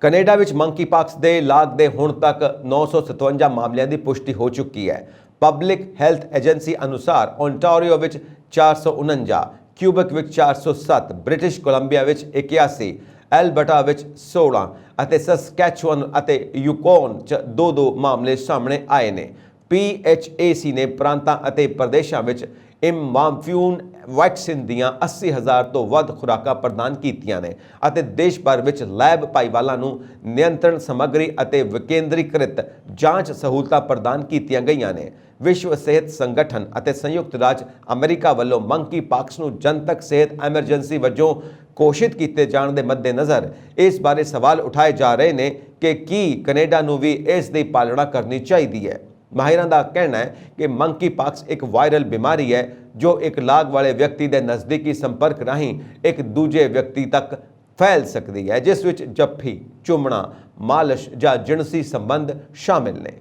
ਕੈਨੇਡਾ ਵਿੱਚ ਮੰਕੀਪਾਕਸ ਦੇ ਲਾਗ ਦੇ ਹੁਣ ਤੱਕ 957 ਮਾਮਲਿਆਂ ਦੀ ਪੁਸ਼ਟੀ ਹੋ ਚੁੱਕੀ ਹੈ। ਪਬਲਿਕ ਹੈਲਥ ਏਜੰਸੀ ਅਨੁਸਾਰ ਓਨਟਾਰੀਓ ਵਿੱਚ 449, ਕਿਊਬੈਕ ਵਿੱਚ 407, ਬ੍ਰਿਟਿਸ਼ ਕੋਲੰਬੀਆ ਵਿੱਚ 81, ਐਲਬਰਟਾ ਵਿੱਚ 16 ਅਤੇ ਸਸਕੈਚੁਅਨ ਅਤੇ ਯੂਕੋਨ 'ਚ 2-2 ਮਾਮਲੇ ਸਾਹਮਣੇ ਆਏ ਨੇ। PHAC ਨੇ ਪ੍ਰਾਂਤਾਂ ਅਤੇ ਪ੍ਰਦੇਸ਼ਾਂ ਵਿੱਚ ਇਮਾਮਫਿਊਨ ਵੈਕਸੀਨ ਦੀਆਂ 80,000 ਤੋਂ ਵੱਧ ਖੁਰਾਕਾਂ ਪ੍ਰਦਾਨ ਕੀਤੀਆਂ ਨੇ ਅਤੇ ਦੇਸ਼ ਭਰ ਵਿੱਚ ਲੈਬ ਭਾਈਵਾਲਾਂ ਨੂੰ ਨਿਯੰਤਰਣ ਸਮੱਗਰੀ ਅਤੇ ਵਿਕੇਂਦਰੀਕ੍ਰਿਤ ਜਾਂਚ ਸਹੂਲਤਾਂ ਪ੍ਰਦਾਨ ਕੀਤੀਆਂ ਗਈਆਂ ਨੇ। ਵਿਸ਼ਵ ਸਿਹਤ ਸੰਗਠਨ ਅਤੇ ਸੰਯੁਕਤ ਰਾਜ ਅਮਰੀਕਾ ਵੱਲੋਂ ਮੰਕੀਪਾਕਸ ਨੂੰ ਜਨਤਕ ਸਿਹਤ ਐਮਰਜੈਂਸੀ ਵਜੋਂ ਘੋਸ਼ਿਤ ਕੀਤੇ ਜਾਣ ਦੇ ਮੱਦੇਨਜ਼ਰ ਇਸ ਬਾਰੇ ਸਵਾਲ ਉਠਾਏ ਜਾ ਰਹੇ ਨੇ ਕਿ ਕੀ ਕੈਨੇਡਾ ਨੂੰ ਵੀ ਇਸ ਦੀ ਪਾਲਣਾ ਕਰਨੀ ਚਾਹੀਦੀ ਹੈ। ਮਾਹਿਰਾਂ ਦਾ ਕਹਿਣਾ ਹੈ ਕਿ ਮੰਕੀਪਾਕਸ ਇੱਕ ਵਾਇਰਲ ਬਿਮਾਰੀ ਹੈ ਜੋ ਇੱਕ ਲਾਗ ਵਾਲੇ ਵਿਅਕਤੀ ਦੇ ਨਜ਼ਦੀਕੀ ਸੰਪਰਕ ਰਾਹੀਂ ਇੱਕ ਦੂਜੇ ਵਿਅਕਤੀ ਤੱਕ ਫੈਲ ਸਕਦੀ ਹੈ ਜਿਸ ਵਿੱਚ ਜੱਫੀ, ਚੁੰਮਣਾ, ਮਾਲਿਸ਼ ਜਾਂ ਜਿਨਸੀ ਸੰਬੰਧ ਸ਼ਾਮਿਲ ਨੇ।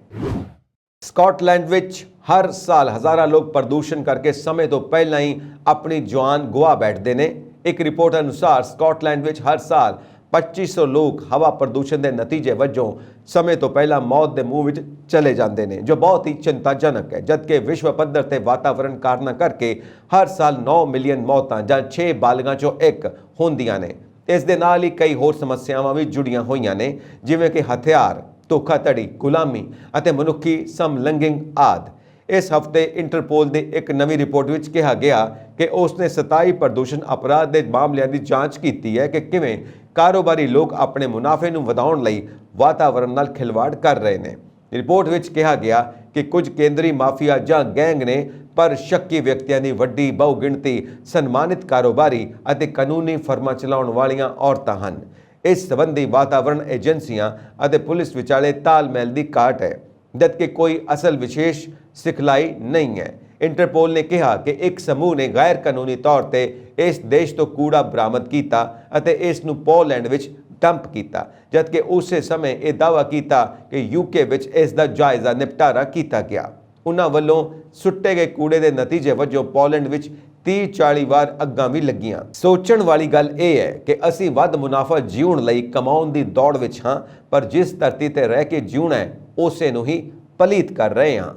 ਸਕਾਟਲੈਂਡ ਵਿੱਚ ਹਰ ਸਾਲ ਹਜ਼ਾਰਾਂ ਲੋਕ ਪ੍ਰਦੂਸ਼ਣ ਕਰਕੇ ਸਮੇਂ ਤੋਂ ਪਹਿਲਾਂ ਹੀ ਆਪਣੀ ਜਾਨ ਗਵਾ ਬੈਠਦੇ ਨੇ। ਇੱਕ ਰਿਪੋਰਟ ਅਨੁਸਾਰ ਸਕਾਟਲੈਂਡ ਵਿੱਚ ਹਰ ਸਾਲ 2500 ਲੋਕ ਹਵਾ ਪ੍ਰਦੂਸ਼ਣ ਦੇ ਨਤੀਜੇ ਵਜੋਂ ਸਮੇਂ ਤੋਂ ਪਹਿਲਾਂ ਮੌਤ ਦੇ ਮੂੰਹ ਵਿੱਚ ਚਲੇ ਜਾਂਦੇ ਨੇ ਜੋ ਬਹੁਤ ਹੀ ਚਿੰਤਾਜਨਕ ਹੈ। ਜਦਕਿ ਵਿਸ਼ਵ ਪੱਧਰ ਤੇ ਵਾਤਾਵਰਣ ਕਾਰਨਾਂ ਕਰਕੇ ਹਰ ਸਾਲ 9 ਮਿਲੀਅਨ ਮੌਤਾਂ ਜਾਂ 6 ਬਾਲਗਾਂ ਚੋਂ ਇੱਕ ਹੁੰਦੀਆਂ ਨੇ। ਇਸ ਦੇ ਨਾਲ ਹੀ ਕਈ ਹੋਰ ਸਮੱਸਿਆਵਾਂ ਵੀ ਜੁੜੀਆਂ ਹੋਈਆਂ ਨੇ ਜਿਵੇਂ ਕਿ ਹਥਿਆਰ, ਧੋਖਾਧੜੀ, ਗੁਲਾਮੀ ਅਤੇ ਮਨੁੱਖੀ ਸਮਲਿੰਗਿੰਗ ਆਦਿ। ਇਸ ਹਫਤੇ ਇੰਟਰਪੋਲ ਦੀ ਇੱਕ ਨਵੀਂ ਰਿਪੋਰਟ ਵਿੱਚ ਕਿਹਾ ਗਿਆ ਕਿ ਉਸਨੇ 27 ਪ੍ਰਦੂਸ਼ਣ ਅਪਰਾਧ ਦੇ ਮਾਮਲਿਆਂ ਦੀ ਜਾਂਚ ਕੀਤੀ ਹੈ ਕਿ ਕਿਵੇਂ ਕਾਰੋਬਾਰੀ ਲੋਕ ਆਪਣੇ ਮੁਨਾਫੇ ਨੂੰ ਵਧਾਉਣ ਲਈ ਵਾਤਾਵਰਣ ਨਾਲ ਖਿਲਵਾੜ ਕਰ ਰਹੇ ਨੇ। ਰਿਪੋਰਟ ਵਿੱਚ ਕਿਹਾ ਗਿਆ ਕਿ ਕੁਝ ਕੇਂਦਰੀ ਮਾਫੀਆ ਜਾਂ ਗੈਂਗ ਨੇ ਪਰ ਸ਼ੱਕੀ ਵਿਅਕਤੀਆਂ ਦੀ ਵੱਡੀ ਬਹੁਗਿਣਤੀ ਸਨਮਾਨਿਤ ਕਾਰੋਬਾਰੀ ਅਤੇ ਕਾਨੂੰਨੀ ਫਰਮਾਂ ਚਲਾਉਣ ਵਾਲੀਆਂ ਔਰਤਾਂ ਹਨ। ਇਸ ਸੰਬੰਧੀ ਵਾਤਾਵਰਣ ਏਜੰਸੀਆਂ ਅਤੇ ਪੁਲਿਸ ਵਿਚਾਲੇ ਤਾਲਮੇਲ ਦੀ ਘਾਟ ਹੈ ਜਦਕਿ ਕੋਈ ਅਸਲ ਵਿਸ਼ੇਸ਼ ਸਿਖਲਾਈ ਨਹੀਂ ਹੈ। ਇੰਟਰਪੋਲ ਨੇ ਕਿਹਾ ਕਿ ਇੱਕ ਸਮੂਹ ਨੇ ਗੈਰ ਕਾਨੂੰਨੀ ਤੌਰ ਤੇ ਇਸ ਦੇਸ਼ ਤੋਂ ਕੂੜਾ ਬਰਾਮਦ ਕੀਤਾ ਅਤੇ ਇਸ ਨੂੰ ਪੋਲੈਂਡ ਵਿੱਚ ਡੰਪ ਕੀਤਾ ਜਦਕਿ ਉਸੇ ਸਮੇਂ ਇਹ ਦਾਅਵਾ ਕੀਤਾ ਕਿ ਯੂਕੇ ਵਿੱਚ ਇਸ ਦਾ ਜਾਇਜ਼ਾ ਨਿਪਟਾਰਾ ਕੀਤਾ ਗਿਆ। ਉਹਨਾਂ ਵੱਲੋਂ ਸੁੱਟੇ ਗਏ ਕੂੜੇ ਦੇ ਨਤੀਜੇ ਵਜੋਂ ਪੋਲੈਂਡ ਵਿੱਚ 30-40 ਵਾਰ ਅੱਗਾਂ ਵੀ ਲੱਗੀਆਂ। ਸੋਚਣ ਵਾਲੀ ਗੱਲ ਇਹ ਹੈ ਕਿ ਅਸੀਂ ਵੱਧ ਮੁਨਾਫਾ ਜਿਉਣ ਲਈ ਕਮਾਉਣ ਦੀ ਦੌੜ ਵਿੱਚ ਹਾਂ ਪਰ ਜਿਸ ਧਰਤੀ ਤੇ ਰਹਿ ਕੇ ਜਿਉਣਾ ਹੈ ਉਸੇ ਨੂੰ ਹੀ ਪਲੀਤ ਕਰ ਰਹੇ ਹਾਂ।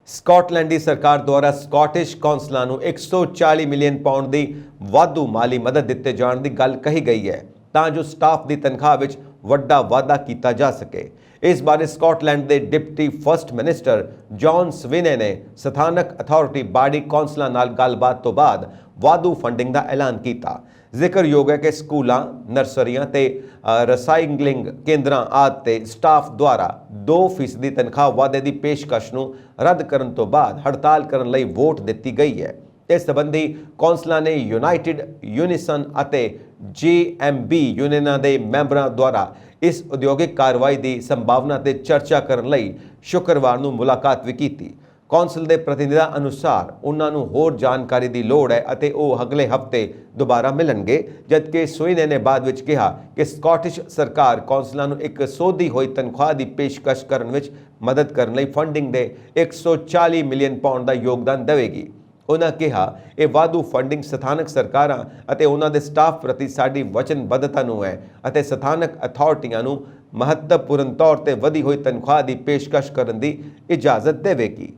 ਸਕਾਟਲੈਂਡ ਦੀ ਸਰਕਾਰ ਦੁਆਰਾ ਸਕਾਟਿਸ਼ ਕੌਂਸਲਾਂ ਨੂੰ 140 ਮਿਲੀਅਨ ਪਾਉਂਡ ਦੀ ਵਾਧੂ ਮਾਲੀ ਮਦਦ ਦਿੱਤੇ ਜਾਣ ਦੀ ਗੱਲ ਕਹੀ ਗਈ ਹੈ ਤਾਂ ਜੋ ਸਟਾਫ ਦੀ ਤਨਖਾਹ ਵਿੱਚ ਵੱਡਾ ਵਾਧਾ ਕੀਤਾ ਜਾ ਸਕੇ। ਇਸ ਬਾਰੇ ਸਕਾਟਲੈਂਡ ਦੇ ਡਿਪਟੀ ਫਸਟ ਮਿਨਿਸਟਰ ਜੌਨ ਸਵਿਨੇ ਨੇ ਸਥਾਨਕ ਅਥਾਰਟੀ ਬਾਡੀ ਕੌਂਸਲਾਂ ਨਾਲ ਗੱਲਬਾਤ ਤੋਂ ਬਾਅਦ ਵਾਧੂ ਫੰਡਿੰਗ ਦਾ ਐਲਾਨ ਕੀਤਾ। ਜ਼ਿਕਰਯੋਗ ਹੈ ਕਿ ਸਕੂਲਾਂ, ਨਰਸਰੀਆਂ ਤੇ ਰਸਾਈਕਲਿੰਗ ਕੇਂਦਰਾਂ ਆਦਿ ਤੇ ਸਟਾਫ ਦੁਆਰਾ 2% ਦੀ ਤਨਖਾਹ ਵਾਧੇ ਦੀ ਪੇਸ਼ਕਸ਼ ਨੂੰ ਰੱਦ ਕਰਨ ਤੋਂ ਬਾਅਦ ਹੜਤਾਲ ਕਰਨ ਲਈ ਵੋਟ ਦਿੱਤੀ ਗਈ ਹੈ। ਇਸ ਸੰਬੰਧੀ ਕੌਂਸਲਾਂ ਨੇ ਯੂਨਾਈਟਿਡ ਯੂਨੀਸਨ ਅਤੇ GMB ਯੂਨੀਅਨਾਂ ਦੇ ਮੈਂਬਰਾਂ ਦੁਆਰਾ ਇਸ ਉਦਯੋਗਿਕ ਕਾਰਵਾਈ ਦੀ ਸੰਭਾਵਨਾ ਤੇ ਚਰਚਾ ਕਰਨ ਲਈ ਸ਼ੁੱਕਰਵਾਰ ਨੂੰ ਮੁਲਾਕਾਤ ਵੀ ਕੀਤੀ। ਕੌਂਸਲ ਦੇ ਪ੍ਰਤੀਨਿਧਾਂ ਅਨੁਸਾਰ ਉਹਨਾਂ ਨੂੰ ਹੋਰ ਜਾਣਕਾਰੀ ਦੀ ਲੋੜ ਹੈ ਅਤੇ ਉਹ ਅਗਲੇ ਹਫ਼ਤੇ ਦੁਬਾਰਾ ਮਿਲਣਗੇ ਜਦਕਿ ਸਵਿਨੇ ਨੇ ਬਾਅਦ ਵਿੱਚ ਕਿਹਾ ਕਿ ਸਕਾਟਿਸ਼ ਸਰਕਾਰ ਕੌਂਸਲਾਂ ਨੂੰ ਇੱਕ ਸੋਧੀ ਹੋਈ ਤਨਖਾਹ ਦੀ ਪੇਸ਼ਕਸ਼ ਕਰਨ ਵਿੱਚ ਮਦਦ ਕਰਨ ਲਈ ਫੰਡਿੰਗ ਦੇ 140 ਮਿਲੀਅਨ ਪਾਉਂਡ ਦਾ ਯੋਗਦਾਨ ਦੇਵੇਗੀ। ਉਹਨਾਂ ਕਿਹਾ ਇਹ ਵਾਧੂ ਫੰਡਿੰਗ ਸਥਾਨਕ ਸਰਕਾਰਾਂ ਅਤੇ ਉਹਨਾਂ ਦੇ ਸਟਾਫ ਪ੍ਰਤੀ ਸਾਡੀ ਵਚਨਬੱਧਤਾ ਨੂੰ ਹੈ ਅਤੇ ਸਥਾਨਕ ਅਥਾਰਟੀਆਂ ਨੂੰ ਮਹੱਤਵਪੂਰਨ ਤੌਰ ਤੇ ਵਧੀ ਹੋਈ ਤਨਖਾਹ ਦੀ ਪੇਸ਼ਕਸ਼ ਕਰਨ ਦੀ ਇਜਾਜ਼ਤ ਦੇਵੇਗੀ।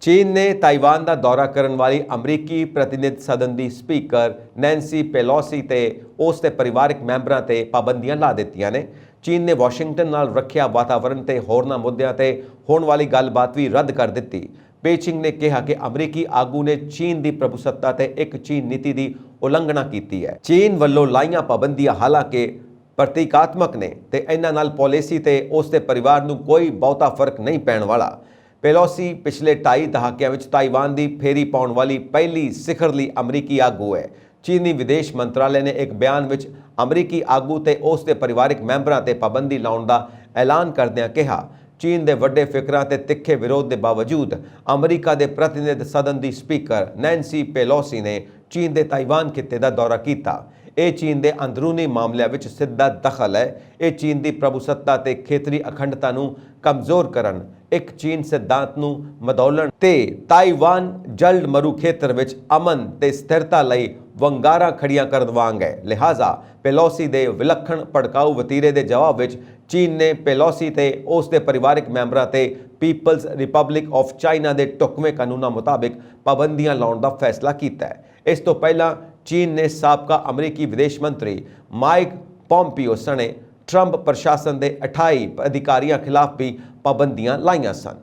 ਚੀਨ ਨੇ ਤਾਈਵਾਨ ਦਾ ਦੌਰਾ ਕਰਨ ਵਾਲੀ ਅਮਰੀਕੀ ਪ੍ਰਤੀਨਿਧ ਸਦਨ ਦੀ ਸਪੀਕਰ ਨੈਂਸੀ ਪੈਲੋਸੀ ਤੇ ਉਸ ਦੇ ਪਰਿਵਾਰਕ ਮੈਂਬਰਾਂ ਤੇ ਪਾਬੰਦੀਆਂ ਲਾ ਦਿੱਤੀਆਂ ਨੇ। ਚੀਨ ਨੇ ਵਾਸ਼ਿੰਗਟਨ ਨਾਲ ਰੱਖਿਆ ਵਾਤਾਵਰਣ ਤੇ ਹੋਰਨਾਂ ਮੁੱਦਿਆਂ ਤੇ ਹੋਣ ਵਾਲੀ ਗੱਲਬਾਤ ਵੀ ਰੱਦ ਕਰ ਦਿੱਤੀ। ਪੇਚਿੰਗ ਨੇ ਕਿਹਾ ਕਿ ਅਮਰੀਕੀ ਆਗੂ ਨੇ ਚੀਨ ਦੀ ਪ੍ਰਭੂਸੱਤਾ ਤੇ ਇੱਕ ਚੀਨ ਨੀਤੀ ਦੀ ਉਲੰਘਣਾ ਕੀਤੀ ਹੈ। ਚੀਨ ਵੱਲੋਂ ਲਾਈਆਂ ਪਾਬੰਦੀਆਂ ਹਾਲਾਂਕਿ ਪ੍ਰਤੀਕਾਤਮਕ ਨੇ ਤੇ ਇਹਨਾਂ ਨਾਲ ਪਾਲਿਸੀ ਤੇ ਉਸ ਦੇ ਪਰਿਵਾਰ ਨੂੰ ਕੋਈ ਬਹੁਤਾ ਫਰਕ ਨਹੀਂ ਪੈਣ ਵਾਲਾ। ਪੈਲੋਸੀ ਪਿਛਲੇ 2.5 ਦਹਾਕਿਆਂ ਵਿੱਚ ਤਾਈਵਾਨ ਦੀ ਫੇਰੀ ਪਾਉਣ ਵਾਲੀ ਪਹਿਲੀ ਸਿਖਰਲੀ ਅਮਰੀਕੀ ਆਗੂ ਹੈ। ਚੀਨੀ ਵਿਦੇਸ਼ ਮੰਤਰਾਲੇ ਨੇ ਇੱਕ ਬਿਆਨ ਵਿੱਚ ਅਮਰੀਕੀ ਆਗੂ ਤੇ ਉਸ ਦੇ ਪਰਿਵਾਰਕ ਮੈਂਬਰਾਂ ਤੇ ਪਾਬੰਦੀ ਲਾਉਣ ਦਾ ਐਲਾਨ ਕਰਦਿਆਂ ਕਿਹਾ, ਚੀਨ ਦੇ ਵੱਡੇ ਫਿਕਰਾਂ ਤੇ ਤਿੱਖੇ ਵਿਰੋਧ ਦੇ ਬਾਵਜੂਦ ਅਮਰੀਕਾ ਦੇ ਪ੍ਰਤੀਨਿਧ ਸਦਨ ਦੀ ਸਪੀਕਰ ਨੈਂਸੀ ਪੈਲੋਸੀ ਨੇ ਚੀਨ ਦੇ ਤਾਈਵਾਨ ਖਿੱਤੇ ਦਾ ਦੌਰਾ ਕੀਤਾ। ਇਹ ਚੀਨ ਦੇ ਅੰਦਰੂਨੀ ਮਾਮਲਿਆਂ ਵਿੱਚ ਸਿੱਧਾ ਦਖਲ ਹੈ। ਇਹ ਚੀਨ ਦੀ ਪ੍ਰਭੂਸੱਤਾ ਤੇ ਖੇਤਰੀ ਅਖੰਡਤਾ ਨੂੰ ਕਮਜ਼ੋਰ ਕਰਨ, ਇੱਕ ਚੀਨ ਸਿਧਾਂਤ ਨੂੰ ਮਦੌਲਣ ਤੇ ਤਾਈਵਾਨ ਜਲਦ ਮਰੂ ਖੇਤਰ ਵਿੱਚ ਅਮਨ ਤੇ ਸਥਿਰਤਾ ਲਈ ਵੰਗਾਰਾਂ ਖੜੀਆਂ ਕਰਨ ਵਾਂਗ ਹੈ। ਲਿਹਾਜ਼ਾ ਪੈਲੋਸੀ ਦੇ ਵਿਲੱਖਣ ਭੜਕਾਊ ਵਤੀਰੇ ਦੇ ਜਵਾਬ ਵਿੱਚ ਚੀਨ ਨੇ ਪੈਲੋਸੀ ਤੇ ਉਸ ਦੇ ਪਰਿਵਾਰਕ ਮੈਂਬਰਾਂ ਤੇ ਪੀਪਲਜ਼ ਰਿਪਬਲਿਕ ਆਫ ਚਾਈਨਾ ਦੇ ਢੁਕਵੇਂ ਕਾਨੂੰਨਾਂ ਮੁਤਾਬਿਕ ਪਾਬੰਦੀਆਂ ਲਾਉਣ ਦਾ ਫੈਸਲਾ ਕੀਤਾ ਹੈ। ਇਸ ਤੋਂ ਪਹਿਲਾਂ ਚੀਨ ਨੇ ਸਾਬਕਾ ਅਮਰੀਕੀ ਵਿਦੇਸ਼ ਮੰਤਰੀ ਮਾਈਕ ਪੋਂਪੀਓ ਸਣੇ ਟਰੰਪ ਪ੍ਰਸ਼ਾਸਨ ਦੇ 28 ਅਧਿਕਾਰੀਆਂ ਖਿਲਾਫ ਵੀ ਪਾਬੰਦੀਆਂ ਲਾਈਆਂ ਸਨ।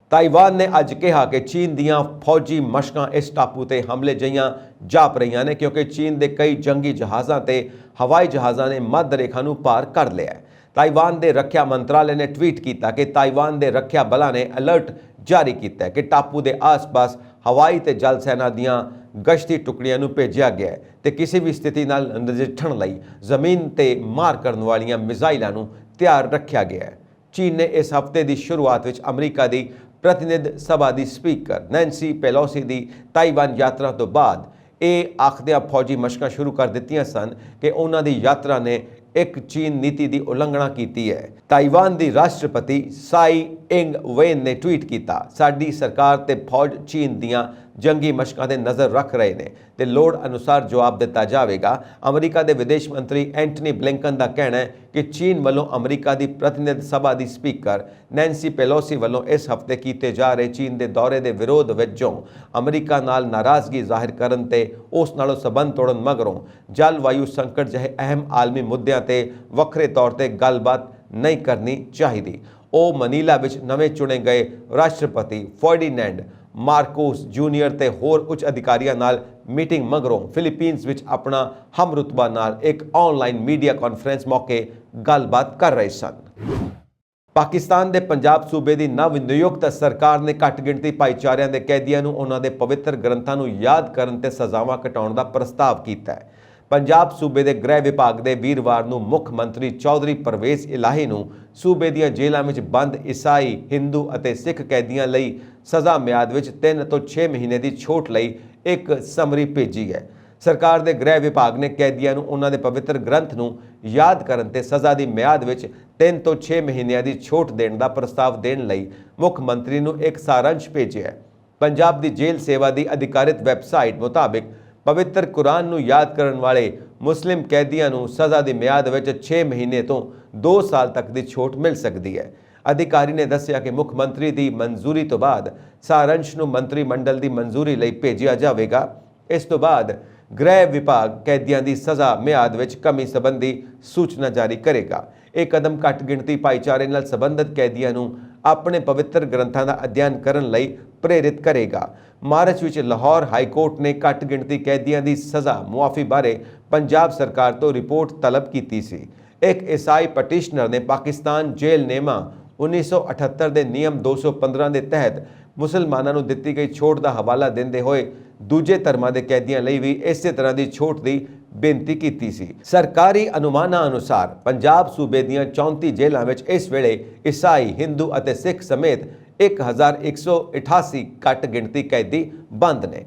ਤਾਈਵਾਨ ਨੇ ਅੱਜ ਕਿਹਾ ਕਿ ਚੀਨ ਦੀਆਂ ਫੌਜੀ ਮਸ਼ਕਾਂ ਇਸ ਟਾਪੂ ਤੇ ਹਮਲੇ ਜਿਹੀਆਂ ਜਾਪ ਰਹੀਆਂ ਨੇ ਕਿਉਂਕਿ ਚੀਨ ਦੇ ਕਈ ਜੰਗੀ ਜਹਾਜ਼ਾਂ ਤੇ ਹਵਾਈ ਜਹਾਜ਼ਾਂ ਨੇ ਮੱਧ ਰੇਖਾ ਨੂੰ ਪਾਰ ਕਰ ਲਿਆ ਹੈ। ਤਾਈਵਾਨ ਦੇ ਰੱਖਿਆ ਮੰਤਰਾਲੇ ਨੇ ਟਵੀਟ ਕੀਤਾ ਕਿ ਤਾਈਵਾਨ ਦੇ ਰੱਖਿਆ ਬਲਾਂ ਨੇ ਅਲਰਟ ਜਾਰੀ ਕੀਤਾ ਹੈ ਕਿ ਟਾਪੂ ਦੇ ਆਸ-ਪਾਸ ਹਵਾਈ ਤੇ ਜਲ ਸੈਨਾ ਦੀਆਂ ਗਸ਼ਤੀ ਟੁਕੜੀਆਂ ਨੂੰ ਭੇਜਿਆ ਗਿਆ ਹੈ ਤੇ ਕਿਸੇ ਵੀ ਸਥਿਤੀ ਨਾਲ ਨਜਿੱਠਣ ਲਈ ਜ਼ਮੀਨ ਤੇ ਮਾਰ ਕਰਨ ਵਾਲੀਆਂ ਮਿਜ਼ਾਈਲਾਂ ਨੂੰ ਤਿਆਰ ਰੱਖਿਆ ਗਿਆ ਹੈ। ਚੀਨ ਨੇ ਇਸ ਹਫ਼ਤੇ ਦੀ ਸ਼ੁਰੂਆਤ ਵਿੱਚ ਅਮਰੀਕਾ ਦੀ ਪ੍ਰਤੀਨਿਧ ਸਭਾ ਦੀ ਸਪੀਕਰ ਨੈਂਸੀ ਪੈਲੋਸੀ ਦੀ ਤਾਈਵਾਨ ਯਾਤਰਾ ਤੋਂ ਬਾਅਦ ਇਹ ਆਖਦਿਆਂ ਫੌਜੀ ਮਸ਼ਕਾਂ ਸ਼ੁਰੂ ਕਰ ਦਿੱਤੀਆਂ ਸਨ ਕਿ ਉਹਨਾਂ ਦੀ ਯਾਤਰਾ ਨੇ ਇੱਕ ਚੀਨ ਨੀਤੀ ਦੀ ਉਲੰਘਣਾ ਕੀਤੀ ਹੈ। ਤਾਈਵਾਨ ਦੀ ਰਾਸ਼ਟਰਪਤੀ ਸਾਈ ਇੰਗ ਵੇਨ ਨੇ ਟਵੀਟ ਕੀਤਾ, ਸਾਡੀ ਸਰਕਾਰ ਤੇ ਫੌਜ ਚੀਨ ਦੀਆਂ ਜੰਗੀ ਮਸ਼ਕਾਂ ਤੇ ਨਜ਼ਰ ਰੱਖ ਰਹੇ ਨੇ ਤੇ ਲੋੜ ਅਨੁਸਾਰ ਜਵਾਬ ਦਿੱਤਾ ਜਾਵੇਗਾ। ਅਮਰੀਕਾ ਦੇ ਵਿਦੇਸ਼ ਮੰਤਰੀ ਐਂਟਨੀ ਬਲਿੰਕਨ ਦਾ ਕਹਿਣਾ ਹੈ ਕਿ ਚੀਨ ਵੱਲੋਂ ਅਮਰੀਕਾ ਦੀ ਪ੍ਰਤੀਨਿਧ ਸਭਾ ਦੀ ਸਪੀਕਰ ਨੈਂਸੀ ਪੈਲੋਸੀ ਵੱਲੋਂ ਇਸ ਹਫ਼ਤੇ ਕੀਤੇ ਜਾ ਰਹੇ ਚੀਨ ਦੇ ਦੌਰੇ ਦੇ ਵਿਰੋਧ ਵਜੋਂ ਅਮਰੀਕਾ ਨਾਲ ਨਾਰਾਜ਼ਗੀ ਜ਼ਾਹਿਰ ਕਰਨ ਤੇ ਉਸ ਨਾਲੋਂ ਸਬੰਧ ਤੋੜਨ ਮਗਰੋਂ ਜਲਵਾਯੂ ਸੰਕਟ ਜਿਹੇ ਅਹਿਮ ਆਲਮੀ ਮੁੱਦਿਆਂ ਤੇ ਵੱਖਰੇ ਤੌਰ ਤੇ ਗੱਲਬਾਤ ਨਹੀਂ ਕਰਨੀ ਚਾਹੀਦੀ। ਉਹ ਮਨੀਲਾ ਵਿੱਚ ਨਵੇਂ ਚੁਣੇ ਗਏ ਰਾਸ਼ਟਰਪਤੀ ਫਰਡੀਨੈਂਡ ਮਾਰਕੋਸ ਜੂਨੀਅਰ ਤੇ ਹੋਰ ਉੱਚ ਅਧਿਕਾਰੀਆਂ ਨਾਲ ਮੀਟਿੰਗ ਮਗਰੋਂ ਫਿਲੀਪੀਨਜ਼ ਵਿੱਚ ਆਪਣਾ ਹਮਰੁਤਬਾ ਨਾਲ ਇੱਕ ਆਨਲਾਈਨ ਮੀਡੀਆ ਕਾਨਫਰੰਸ ਮੌਕੇ ਗੱਲਬਾਤ ਕਰ ਰਹੇ ਸਨ। ਪਾਕਿਸਤਾਨ ਦੇ ਪੰਜਾਬ ਸੂਬੇ ਦੀ ਨਵ ਨਿਯੁਕਤ ਸਰਕਾਰ ਨੇ ਘੱਟ ਗਿਣਤੀ ਭਾਈਚਾਰਿਆਂ ਦੇ ਕੈਦੀਆਂ ਨੂੰ ਉਹਨਾਂ ਦੇ ਪਵਿੱਤਰ ਗ੍ਰੰਥਾਂ ਨੂੰ ਯਾਦ ਕਰਨ ਤੇ ਸਜ਼ਾਵਾਂ ਘਟਾਉਣ ਦਾ ਪ੍ਰਸਤਾਵ ਕੀਤਾ ਹੈ। ਪੰਜਾਬ ਸੂਬੇ ਦੇ ਗ੍ਰਹਿ ਵਿਭਾਗ ਦੇ ਵੀਰਵਾਰ ਨੂੰ ਮੁੱਖ ਮੰਤਰੀ ਚੌਧਰੀ ਪਰਵੇਜ਼ ਇਲਾਹੀ ਨੂੰ ਸੂਬੇ ਦੀਆਂ ਜੇਲ੍ਹਾਂ ਵਿੱਚ ਬੰਦ ਈਸਾਈ, ਹਿੰਦੂ ਅਤੇ ਸਿੱਖ ਕੈਦੀਆਂ ਲਈ ਸਜ਼ਾ ਮਿਆਦ ਵਿੱਚ 3 ਤੋਂ 6 ਮਹੀਨੇ ਦੀ ਛੋਟ ਲਈ ਇੱਕ ਸਮਰੀ ਭੇਜੀ ਹੈ। ਸਰਕਾਰ ਦੇ ਗ੍ਰਹਿ ਵਿਭਾਗ ਨੇ ਕੈਦੀਆਂ ਨੂੰ ਉਹਨਾਂ ਦੇ ਪਵਿੱਤਰ ਗ੍ਰੰਥ ਨੂੰ ਯਾਦ ਕਰਨ ਤੇ ਸਜ਼ਾ ਦੀ ਮਿਆਦ ਵਿੱਚ 3 ਤੋਂ 6 ਮਹੀਨਿਆਂ ਦੀ ਛੋਟ ਦੇਣ ਦਾ ਪ੍ਰਸਤਾਵ ਦੇਣ ਲਈ ਮੁੱਖ ਮੰਤਰੀ ਨੂੰ ਇੱਕ ਸਾਰੰਸ਼ ਭੇਜਿਆ ਹੈ। ਪੰਜਾਬ ਦੀ ਜੇਲ੍ਹ ਸੇਵਾ ਦੀ ਅਧਿਕਾਰਿਤ ਵੈਬਸਾਈਟ ਮੁਤਾਬਿਕ ਪਵਿੱਤਰ ਕੁਰਾਨ ਨੂੰ ਯਾਦ ਕਰਨ ਵਾਲੇ ਮੁਸਲਿਮ ਕੈਦੀਆਂ ਨੂੰ ਸਜ਼ਾ ਦੀ ਮਿਆਦ ਵਿੱਚ 6 ਮਹੀਨੇ ਤੋਂ 2 ਸਾਲ ਤੱਕ ਦੀ ਛੋਟ ਮਿਲ ਸਕਦੀ ਹੈ। ਅਧਿਕਾਰੀ ਨੇ ਦੱਸਿਆ ਕਿ ਮੁੱਖ ਮੰਤਰੀ ਦੀ ਮਨਜ਼ੂਰੀ ਤੋਂ ਬਾਅਦ ਸਾਰੰਸ਼ ਨੂੰ ਮੰਤਰੀ ਮੰਡਲ ਦੀ ਮਨਜ਼ੂਰੀ ਲਈ ਭੇਜਿਆ ਜਾਵੇਗਾ। ਇਸ ਤੋਂ ਬਾਅਦ ਗ੍ਰਹਿ ਵਿਭਾਗ ਕੈਦੀਆਂ ਦੀ ਸਜ਼ਾ ਮਿਆਦ ਵਿੱਚ ਕਮੀ ਸੰਬੰਧੀ ਸੂਚਨਾ ਜਾਰੀ ਕਰੇਗਾ। ਇਹ ਕਦਮ ਘੱਟ ਗਿਣਤੀ ਭਾਈਚਾਰੇ ਨਾਲ ਸੰਬੰਧਿਤ ਕੈਦੀਆਂ ਨੂੰ ਆਪਣੇ ਪਵਿੱਤਰ ਗ੍ਰੰਥਾਂ ਦਾ ਅਧਿਐਨ ਕਰਨ ਲਈ ਪ੍ਰੇਰਿਤ ਕਰੇਗਾ। ਮਾਰਚ ਵਿੱਚ ਲਾਹੌਰ ਹਾਈ ਕੋਰਟ ਨੇ ਘੱਟ ਗਿਣਤੀ ਕੈਦੀਆਂ ਦੀ ਸਜ਼ਾ ਮੁਆਫੀ ਬਾਰੇ ਪੰਜਾਬ ਸਰਕਾਰ ਤੋਂ ਰਿਪੋਰਟ ਤਲਬ ਕੀਤੀ ਸੀ। ਇੱਕ ਈਸਾਈ ਪਟੀਸ਼ਨਰ ਨੇ ਪਾਕਿਸਤਾਨ ਜੇਲ੍ਹ ਨਿਯਮਾਂ 1978 ਦੇ ਨਿਯਮ 215 ਦੇ ਤਹਿਤ ਮੁਸਲਮਾਨਾਂ ਨੂੰ ਦਿੱਤੀ ਗਈ ਛੋਟ ਦਾ ਹਵਾਲਾ ਦਿੰਦੇ ਹੋਏ ਦੂਜੇ ਧਰਮਾਂ ਦੇ ਕੈਦੀਆਂ ਲਈ ਵੀ ਇਸੇ ਤਰ੍ਹਾਂ ਦੀ ਛੋਟ ਦੀ ਬੇਨਤੀ ਕੀਤੀ ਸੀ। ਸਰਕਾਰੀ ਅਨੁਮਾਨਾਂ ਅਨੁਸਾਰ ਪੰਜਾਬ ਸੂਬੇ ਦੀਆਂ 34 ਜੇਲ੍ਹਾਂ ਵਿੱਚ ਇਸ ਵੇਲੇ ਈਸਾਈ, ਹਿੰਦੂ ਅਤੇ ਸਿੱਖ ਸਮੇਤ 1188 ਘੱਟ ਗਿਣਤੀ ਕੈਦੀ ਬੰਦ ਨੇ।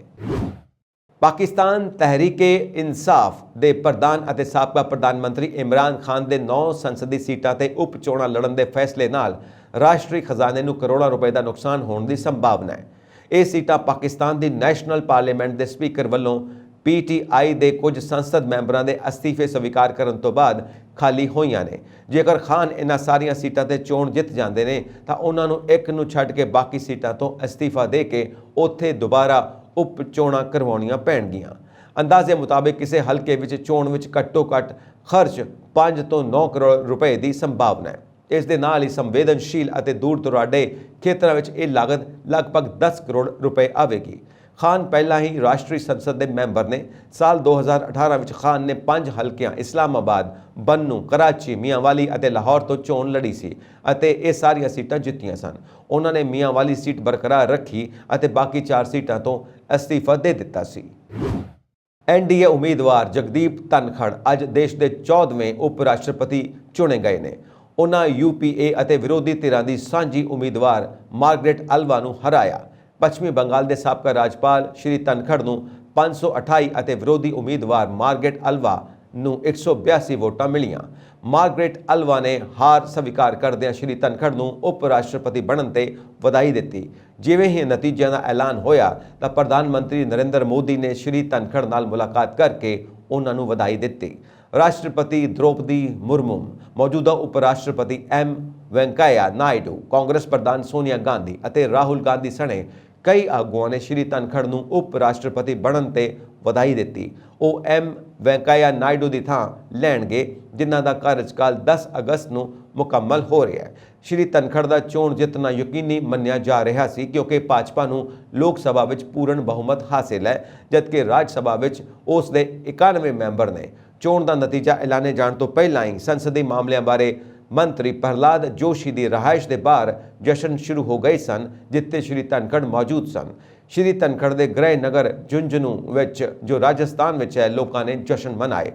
ਪਾਕਿਸਤਾਨ ਤਹਿਰੀਕ-ਏ-ਇਨਸਾਫ ਦੇ ਪ੍ਰਧਾਨ ਅਤੇ ਸਾਬਕਾ ਪ੍ਰਧਾਨ ਮੰਤਰੀ ਇਮਰਾਨ ਖਾਨ ਦੇ 9 ਸੰਸਦੀ ਸੀਟਾਂ ਤੇ ਉਪ ਚੋਣਾਂ ਲੜਨ ਦੇ ਫੈਸਲੇ ਨਾਲ ਰਾਸ਼ਟਰੀ ਖਜ਼ਾਨੇ ਨੂੰ ਕਰੋੜਾਂ ਰੁਪਏ ਦਾ ਨੁਕਸਾਨ ਹੋਣ ਦੀ ਸੰਭਾਵਨਾ ਹੈ। ਇਹ ਸੀਟਾਂ ਪਾਕਿਸਤਾਨ ਦੀ ਨੈਸ਼ਨਲ ਪਾਰਲੀਮੈਂਟ ਦੇ ਸਪੀਕਰ ਵੱਲੋਂ PTI ਦੇ ਕੁਝ ਸੰਸਦ ਮੈਂਬਰਾਂ ਦੇ ਅਸਤੀਫੇ ਸਵੀਕਾਰ ਕਰਨ ਤੋਂ ਬਾਅਦ ਖਾਲੀ ਹੋਈਆਂ ਨੇ। ਜੇਕਰ ਖਾਨ ਇਹਨਾਂ ਸਾਰੀਆਂ ਸੀਟਾਂ ਤੇ ਚੋਣ ਜਿੱਤ ਜਾਂਦੇ ਨੇ ਤਾਂ ਉਹਨਾਂ ਨੂੰ ਇੱਕ ਨੂੰ ਛੱਡ ਕੇ ਬਾਕੀ ਸੀਟਾਂ ਤੋਂ ਅਸਤੀਫਾ ਦੇ ਕੇ ਉੱਥੇ ਦੁਬਾਰਾ ਉਪ ਚੋਣਾਂ ਕਰਵਾਉਣੀਆਂ ਪੈਣਗੀਆਂ। ਅੰਦਾਜ਼ੇ ਮੁਤਾਬਕ ਕਿਸੇ ਹਲਕੇ ਵਿੱਚ ਚੋਣ ਵਿੱਚ ਘੱਟੋ ਘੱਟ ਖਰਚ 5 ਤੋਂ 9 ਕਰੋੜ ਰੁਪਏ ਦੀ ਸੰਭਾਵਨਾ ਹੈ। ਇਸ ਦੇ ਨਾਲ ਹੀ ਸੰਵੇਦਨਸ਼ੀਲ ਅਤੇ ਦੂਰ ਦੁਰਾਡੇ ਖੇਤਰਾਂ ਵਿੱਚ ਇਹ ਲਾਗਤ ਲਗਭਗ 10 ਕਰੋੜ ਰੁਪਏ ਆਵੇਗੀ। ਖਾਨ ਪਹਿਲਾਂ ਹੀ ਰਾਸ਼ਟਰੀ ਸੰਸਦ ਦੇ ਮੈਂਬਰ ਨੇ। ਸਾਲ 2018 ਵਿੱਚ ਖਾਨ ਨੇ 5 ਹਲਕਿਆਂ ਇਸਲਾਮਾਬਾਦ, ਬੰਨੂ, ਕਰਾਚੀ, ਮੀਆਂਵਾਲੀ ਅਤੇ ਲਾਹੌਰ ਤੋਂ ਚੋਣ ਲੜੀ ਸੀ ਅਤੇ ਇਹ ਸਾਰੀਆਂ ਸੀਟਾਂ ਜਿੱਤੀਆਂ ਸਨ। ਉਹਨਾਂ ਨੇ ਮੀਆਂਵਾਲੀ ਸੀਟ ਬਰਕਰਾਰ ਰੱਖੀ ਅਤੇ ਬਾਕੀ 4 ਸੀਟਾਂ ਤੋਂ ਅਸਤੀਫਾ ਦੇ ਦਿੱਤਾ ਸੀ। ਐਨਡੀਏ ਉਮੀਦਵਾਰ ਜਗਦੀਪ ਧਨਖੜ ਅੱਜ ਦੇਸ਼ ਦੇ 14ਵੇਂ ਉਪ ਰਾਸ਼ਟਰਪਤੀ ਚੁਣੇ ਗਏ ਨੇ। ਉਹਨਾਂ ਯੂਪੀਏ ਅਤੇ ਵਿਰੋਧੀ ਧਿਰਾਂ ਦੀ ਸਾਂਝੀ ਉਮੀਦਵਾਰ ਮਾਰਗਰੇਟ ਅਲਵਾ ਨੂੰ ਹਰਾਇਆ। ਪੱਛਮੀ ਬੰਗਾਲ ਦੇ ਸਾਬਕਾ ਰਾਜਪਾਲ ਸ਼੍ਰੀ ਧਨਖੜ ਨੂੰ 528 ਅਤੇ ਵਿਰੋਧੀ ਉਮੀਦਵਾਰ ਮਾਰਗਰੇਟ ਅਲਵਾ ਨੂੰ 182 ਵੋਟਾਂ ਮਿਲੀਆਂ। ਮਾਰਗਰੇਟ ਅਲਵਾ ਨੇ ਹਾਰ ਸਵੀਕਾਰ ਕਰਦਿਆਂ ਸ਼੍ਰੀ ਧਨਖੜ ਨੂੰ ਉਪ ਰਾਸ਼ਟਰਪਤੀ ਬਣਨ ਤੇ ਵਧਾਈ ਦਿੱਤੀ। ਜਿਵੇਂ ਹੀ ਨਤੀਜਿਆਂ ਦਾ ਐਲਾਨ ਹੋਇਆ ਤਾਂ ਪ੍ਰਧਾਨ ਮੰਤਰੀ ਨਰਿੰਦਰ ਮੋਦੀ ਨੇ ਸ਼੍ਰੀ ਧਨਖੜ ਨਾਲ ਮੁਲਾਕਾਤ ਕਰਕੇ ਉਹਨਾਂ ਨੂੰ ਵਧਾਈ ਦਿੱਤੀ। ਰਾਸ਼ਟਰਪਤੀ ਦ੍ਰੋਪਦੀ ਮੁਰਮੂ, ਮੌਜੂਦਾ ਉਪ ਰਾਸ਼ਟਰਪਤੀ ਐਮ ਵੈਂਕਈਆ ਨਾਇਡੂ, ਕਾਂਗਰਸ ਪ੍ਰਧਾਨ ਸੋਨੀਆ ਗਾਂਧੀ ਅਤੇ ਰਾਹੁਲ ਗਾਂਧੀ ਸਣੇ ਕਈ ਆਗੂਆਂ ਨੇ ਸ਼੍ਰੀ ਧਨਖੜ ਨੂੰ ਉਪ ਰਾਸ਼ਟਰਪਤੀ ਬਣਨ ਤੇ ਵਧਾਈ ਦਿੱਤੀ। ਉਹ ਐਮ ਵੈਂਕਈਆ ਨਾਇਡੂ ਦੀ ਥਾਂ ਲੈਣਗੇ, ਜਿਨ੍ਹਾਂ ਦਾ ਕਾਰਜਕਾਲ 10 ਅਗਸਤ ਨੂੰ ਮੁਕੰਮਲ ਹੋ ਰਿਹਾ ਹੈ। ਸ਼੍ਰੀ ਧਨਖੜ ਦਾ ਚੋਣ ਜਿੱਤਣਾ ਯਕੀਨੀ ਮੰਨਿਆ ਜਾ ਰਿਹਾ ਸੀ ਕਿਉਂਕਿ ਭਾਜਪਾ ਨੂੰ ਲੋਕ ਸਭਾ ਵਿੱਚ ਪੂਰਨ ਬਹੁਮਤ ਹਾਸਿਲ ਹੈ, ਜਦਕਿ ਰਾਜ ਸਭਾ ਵਿੱਚ ਉਸ ਦੇ 91 ਮੈਂਬਰ ਨੇ। ਚੋਣ ਦਾ ਨਤੀਜਾ ਐਲਾਨੇ ਜਾਣ ਤੋਂ ਪਹਿਲਾਂ ਹੀ ਸੰਸਦੀ ਮਾਮਲਿਆਂ ਬਾਰੇ ਮੰਤਰੀ ਪ੍ਰਹਲਾਦ ਜੋਸ਼ੀ ਦੀ ਰਿਹਾਇਸ਼ ਦੇ ਬਾਹਰ ਜਸ਼ਨ ਸ਼ੁਰੂ ਹੋ ਗਏ ਸਨ, ਜਿੱਥੇ ਸ਼੍ਰੀ ਧਨਖੜ ਮੌਜੂਦ ਸਨ। ਸ਼੍ਰੀ ਧਨਖੜ ਦੇ ਗ੍ਰਹਿ ਨਗਰ ਝੁੰਝਨੂ ਵਿੱਚ, ਜੋ ਰਾਜਸਥਾਨ ਵਿੱਚ ਹੈ, ਲੋਕਾਂ ਨੇ ਜਸ਼ਨ ਮਨਾਏ।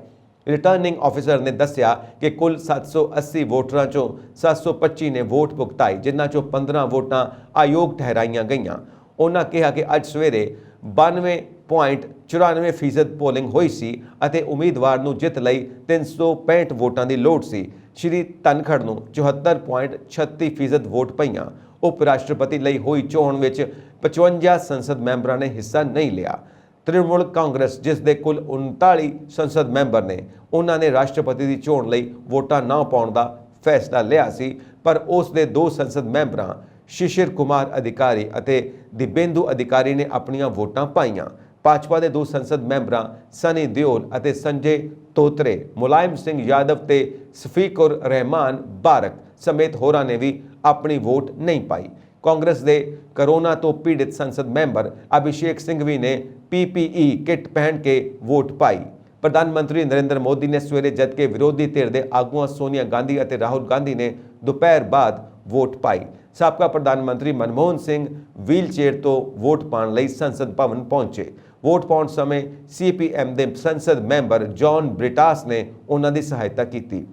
ਰਿਟਰਨਿੰਗ ਆਫਿਸਰ ਨੇ ਦੱਸਿਆ ਕਿ ਕੁੱਲ 780 ਵੋਟਰਾਂ ਚੋਂ 725 ਨੇ ਵੋਟ ਭੁਗਤਾਈ, ਜਿਨ੍ਹਾਂ ਚੋਂ 15 ਵੋਟਾਂ ਅਯੋਗ ਠਹਿਰਾਈਆਂ ਗਈਆਂ। ਉਹਨਾਂ ਕਿਹਾ ਕਿ ਅੱਜ ਸਵੇਰੇ 92.94% ਪੋਲਿੰਗ ਹੋਈ ਸੀ ਅਤੇ ਉਮੀਦਵਾਰ ਨੂੰ ਜਿੱਤ ਲਈ 365 ਵੋਟਾਂ ਦੀ ਲੋੜ ਸੀ। ਸ਼੍ਰੀ ਧਨਖੜ ਨੂੰ 74.36% ਵੋਟ ਪਈਆਂ। ਉਪ ਰਾਸ਼ਟਰਪਤੀ ਲਈ ਹੋਈ ਚੋਣ ਵਿੱਚ 55 ਸੰਸਦ ਮੈਂਬਰਾਂ ਨੇ ਹਿੱਸਾ ਨਹੀਂ ਲਿਆ। ਤ੍ਰਿਣਮੂਲ ਕਾਂਗਰਸ, ਜਿਸ ਦੇ ਕੁੱਲ 39 ਸੰਸਦ ਮੈਂਬਰ ਨੇ, ਉਹਨਾਂ ਨੇ ਰਾਸ਼ਟਰਪਤੀ ਦੀ ਚੋਣ ਲਈ ਵੋਟਾਂ ਨਾ ਪਾਉਣ ਦਾ ਫੈਸਲਾ ਲਿਆ ਸੀ, ਪਰ ਉਸ ਦੇ 2 ਸੰਸਦ ਮੈਂਬਰਾਂ ਸ਼ਿਸ਼ਿਰ ਕੁਮਾਰ ਅਧਿਕਾਰੀ ਅਤੇ ਦਿਬੇਂਦੂ ਅਧਿਕਾਰੀ ਨੇ ਆਪਣੀਆਂ ਵੋਟਾਂ ਪਾਈਆਂ। ਭਾਜਪਾ ਦੇ 2 ਸੰਸਦ ਮੈਂਬਰਾਂ ਸਨੀ ਦਿਓਲ ਅਤੇ ਸੰਜੇ ਧੋਤਰੇ, ਮੁਲਾਇਮ ਸਿੰਘ ਯਾਦਵ ਤੇ ਸਫੀਕੁਰ ਰਹਿਮਾਨ ਬਾਰਕ ਸਮੇਤ ਹੋਰਾਂ ਨੇ ਵੀ ਆਪਣੀ ਵੋਟ ਨਹੀਂ ਪਾਈ। ਕਾਂਗਰਸ ਦੇ ਕੋਰੋਨਾ ਤੋਂ ਪੀੜਿਤ ਸੰਸਦ ਮੈਂਬਰ ਅਭਿਸ਼ੇਕ ਸਿੰਘਵੀ ਨੇ PPE ਕਿੱਟ ਪਹਿਨ ਕੇ ਵੋਟ ਪਾਈ। ਪ੍ਰਧਾਨ ਮੰਤਰੀ ਨਰਿੰਦਰ ਮੋਦੀ ਨੇ ਸਵੇਰੇ, ਜਦਕਿ ਵਿਰੋਧੀ ਧਿਰ ਦੇ ਆਗੂਆਂ ਸੋਨੀਆ ਗਾਂਧੀ ਅਤੇ ਰਾਹੁਲ ਗਾਂਧੀ ਨੇ ਦੁਪਹਿਰ ਬਾਅਦ ਵੋਟ ਪਾਈ। ਸਾਬਕਾ ਪ੍ਰਧਾਨ ਮੰਤਰੀ ਮਨਮੋਹਨ ਸਿੰਘ ਵੀਲਚੇਅਰ ਤੋਂ ਵੋਟ ਪਾਉਣ ਲਈ ਸੰਸਦ ਭਵਨ ਪਹੁੰਚੇ। ਵੋਟ ਪਾਉਣ ਸਮੇਂ CPM ਦੇ ਸੰਸਦ ਮੈਂਬਰ ਜੌਨ ਬ੍ਰਿਟਾਸ ਨੇ ਉਹਨਾਂ ਦੀ ਸਹਾਇਤਾ ਕੀਤੀ।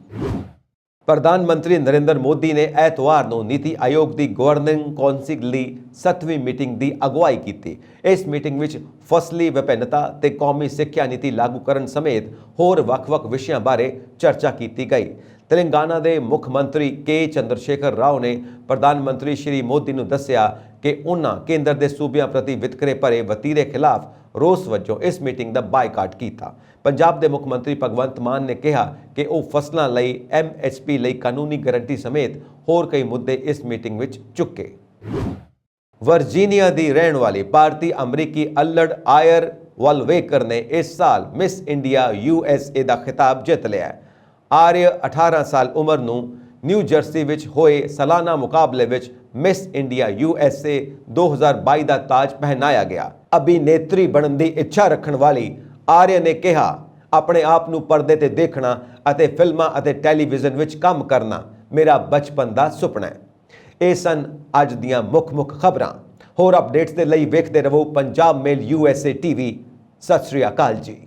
ਪ੍ਰਧਾਨ ਮੰਤਰੀ ਨਰਿੰਦਰ ਮੋਦੀ ਨੇ ਐਤਵਾਰ ਨੂੰ ਨੀਤੀ ਆਯੋਗ ਦੀ ਗਵਰਨਿੰਗ ਕੌਂਸਲ ਲਈ 7ਵੀਂ ਮੀਟਿੰਗ ਦੀ ਅਗਵਾਈ ਕੀਤੀ। ਇਸ ਮੀਟਿੰਗ ਵਿੱਚ ਫਸਲੀ ਵਿਭਿੰਨਤਾ ਤੇ ਕੌਮੀ ਸਿੱਖਿਆ ਨੀਤੀ ਲਾਗੂ ਕਰਨ ਸਮੇਤ ਹੋਰ ਵੱਖ-ਵੱਖ ਵਿਸ਼ਿਆਂ ਬਾਰੇ ਚਰਚਾ ਕੀਤੀ ਗਈ। ਤੇਲੰਗਾਨਾ ਦੇ ਮੁੱਖ ਮੰਤਰੀ ਕੇ ਚੰਦਰਸ਼ੇਖਰ ਰਾਓ ਨੇ ਪ੍ਰਧਾਨ ਮੰਤਰੀ ਸ਼੍ਰੀ ਮੋਦੀ ਨੂੰ ਦੱਸਿਆ ਕਿ ਉਹਨਾਂ ਕੇਂਦਰ ਦੇ ਸੂਬਿਆਂ ਪ੍ਰਤੀ ਵਿਤਕਰੇ ਭਰੇ ਵਤੀਰੇ ਖਿਲਾਫ ਰੋਸ ਵਜੋਂ ਇਸ ਮੀਟਿੰਗ ਦਾ ਬਾਈਕਾਟ ਕੀਤਾ। ਪੰਜਾਬ ਦੇ ਮੁੱਖ ਮੰਤਰੀ ਭਗਵੰਤ ਮਾਨ ਨੇ ਕਿਹਾ ਕਿ ਉਹ ਫਸਲਾਂ ਲਈ MSP ਲਈ ਕਾਨੂੰਨੀ ਗਾਰੰਟੀ ਸਮੇਤ ਹੋਰ ਕਈ ਮੁੱਦੇ ਇਸ ਮੀਟਿੰਗ ਵਿੱਚ ਚੁੱਕੇ। ਵਰਜੀਨੀਆ ਦੀ ਰਹਿਣ ਵਾਲੀ ਭਾਰਤੀ ਅਮਰੀਕੀ ਅਲੜ ਆਇਰ ਵਾਲਵੇਕਰ ਨੇ ਇਸ ਸਾਲ ਮਿਸ ਇੰਡੀਆ USA ਦਾ ਖਿਤਾਬ ਜਿੱਤ ਲਿਆ। ਆਰਿਆ 18 ਸਾਲ ਉਮਰ ਨੂੰ ਨਿਊ ਜਰਸੀ ਵਿੱਚ ਹੋਏ ਸਾਲਾਨਾ ਮੁਕਾਬਲੇ ਵਿੱਚ ਮਿਸ ਇੰਡੀਆ USA 2022 ਦਾ ਤਾਜ ਪਹਿਨਾਇਆ ਗਿਆ। ਅਭਿਨੇਤਰੀ ਬਣਨ ਦੀ ਇੱਛਾ ਰੱਖਣ ਵਾਲੀ ਆਰਿਆ ਨੇ ਕਿਹਾ, ਆਪਣੇ ਆਪ ਨੂੰ ਪਰਦੇ ਤੇ ਦੇਖਣਾ ਅਤੇ ਫਿਲਮਾਂ ਅਤੇ ਟੈਲੀਵਿਜ਼ਨ ਵਿੱਚ ਕੰਮ ਕਰਨਾ ਮੇਰਾ ਬਚਪਨ ਦਾ ਸੁਪਨਾ ਹੈ। ਇਹ ਸਨ ਅੱਜ ਦੀਆਂ ਮੁੱਖ ਖਬਰਾਂ। ਹੋਰ ਅਪਡੇਟਸ ਦੇ ਲਈ ਵੇਖਦੇ ਰਹੋ ਪੰਜਾਬ ਮੇਲ USA TV। ਸਤਿ ਸ਼੍ਰੀ ਅਕਾਲ ਜੀ।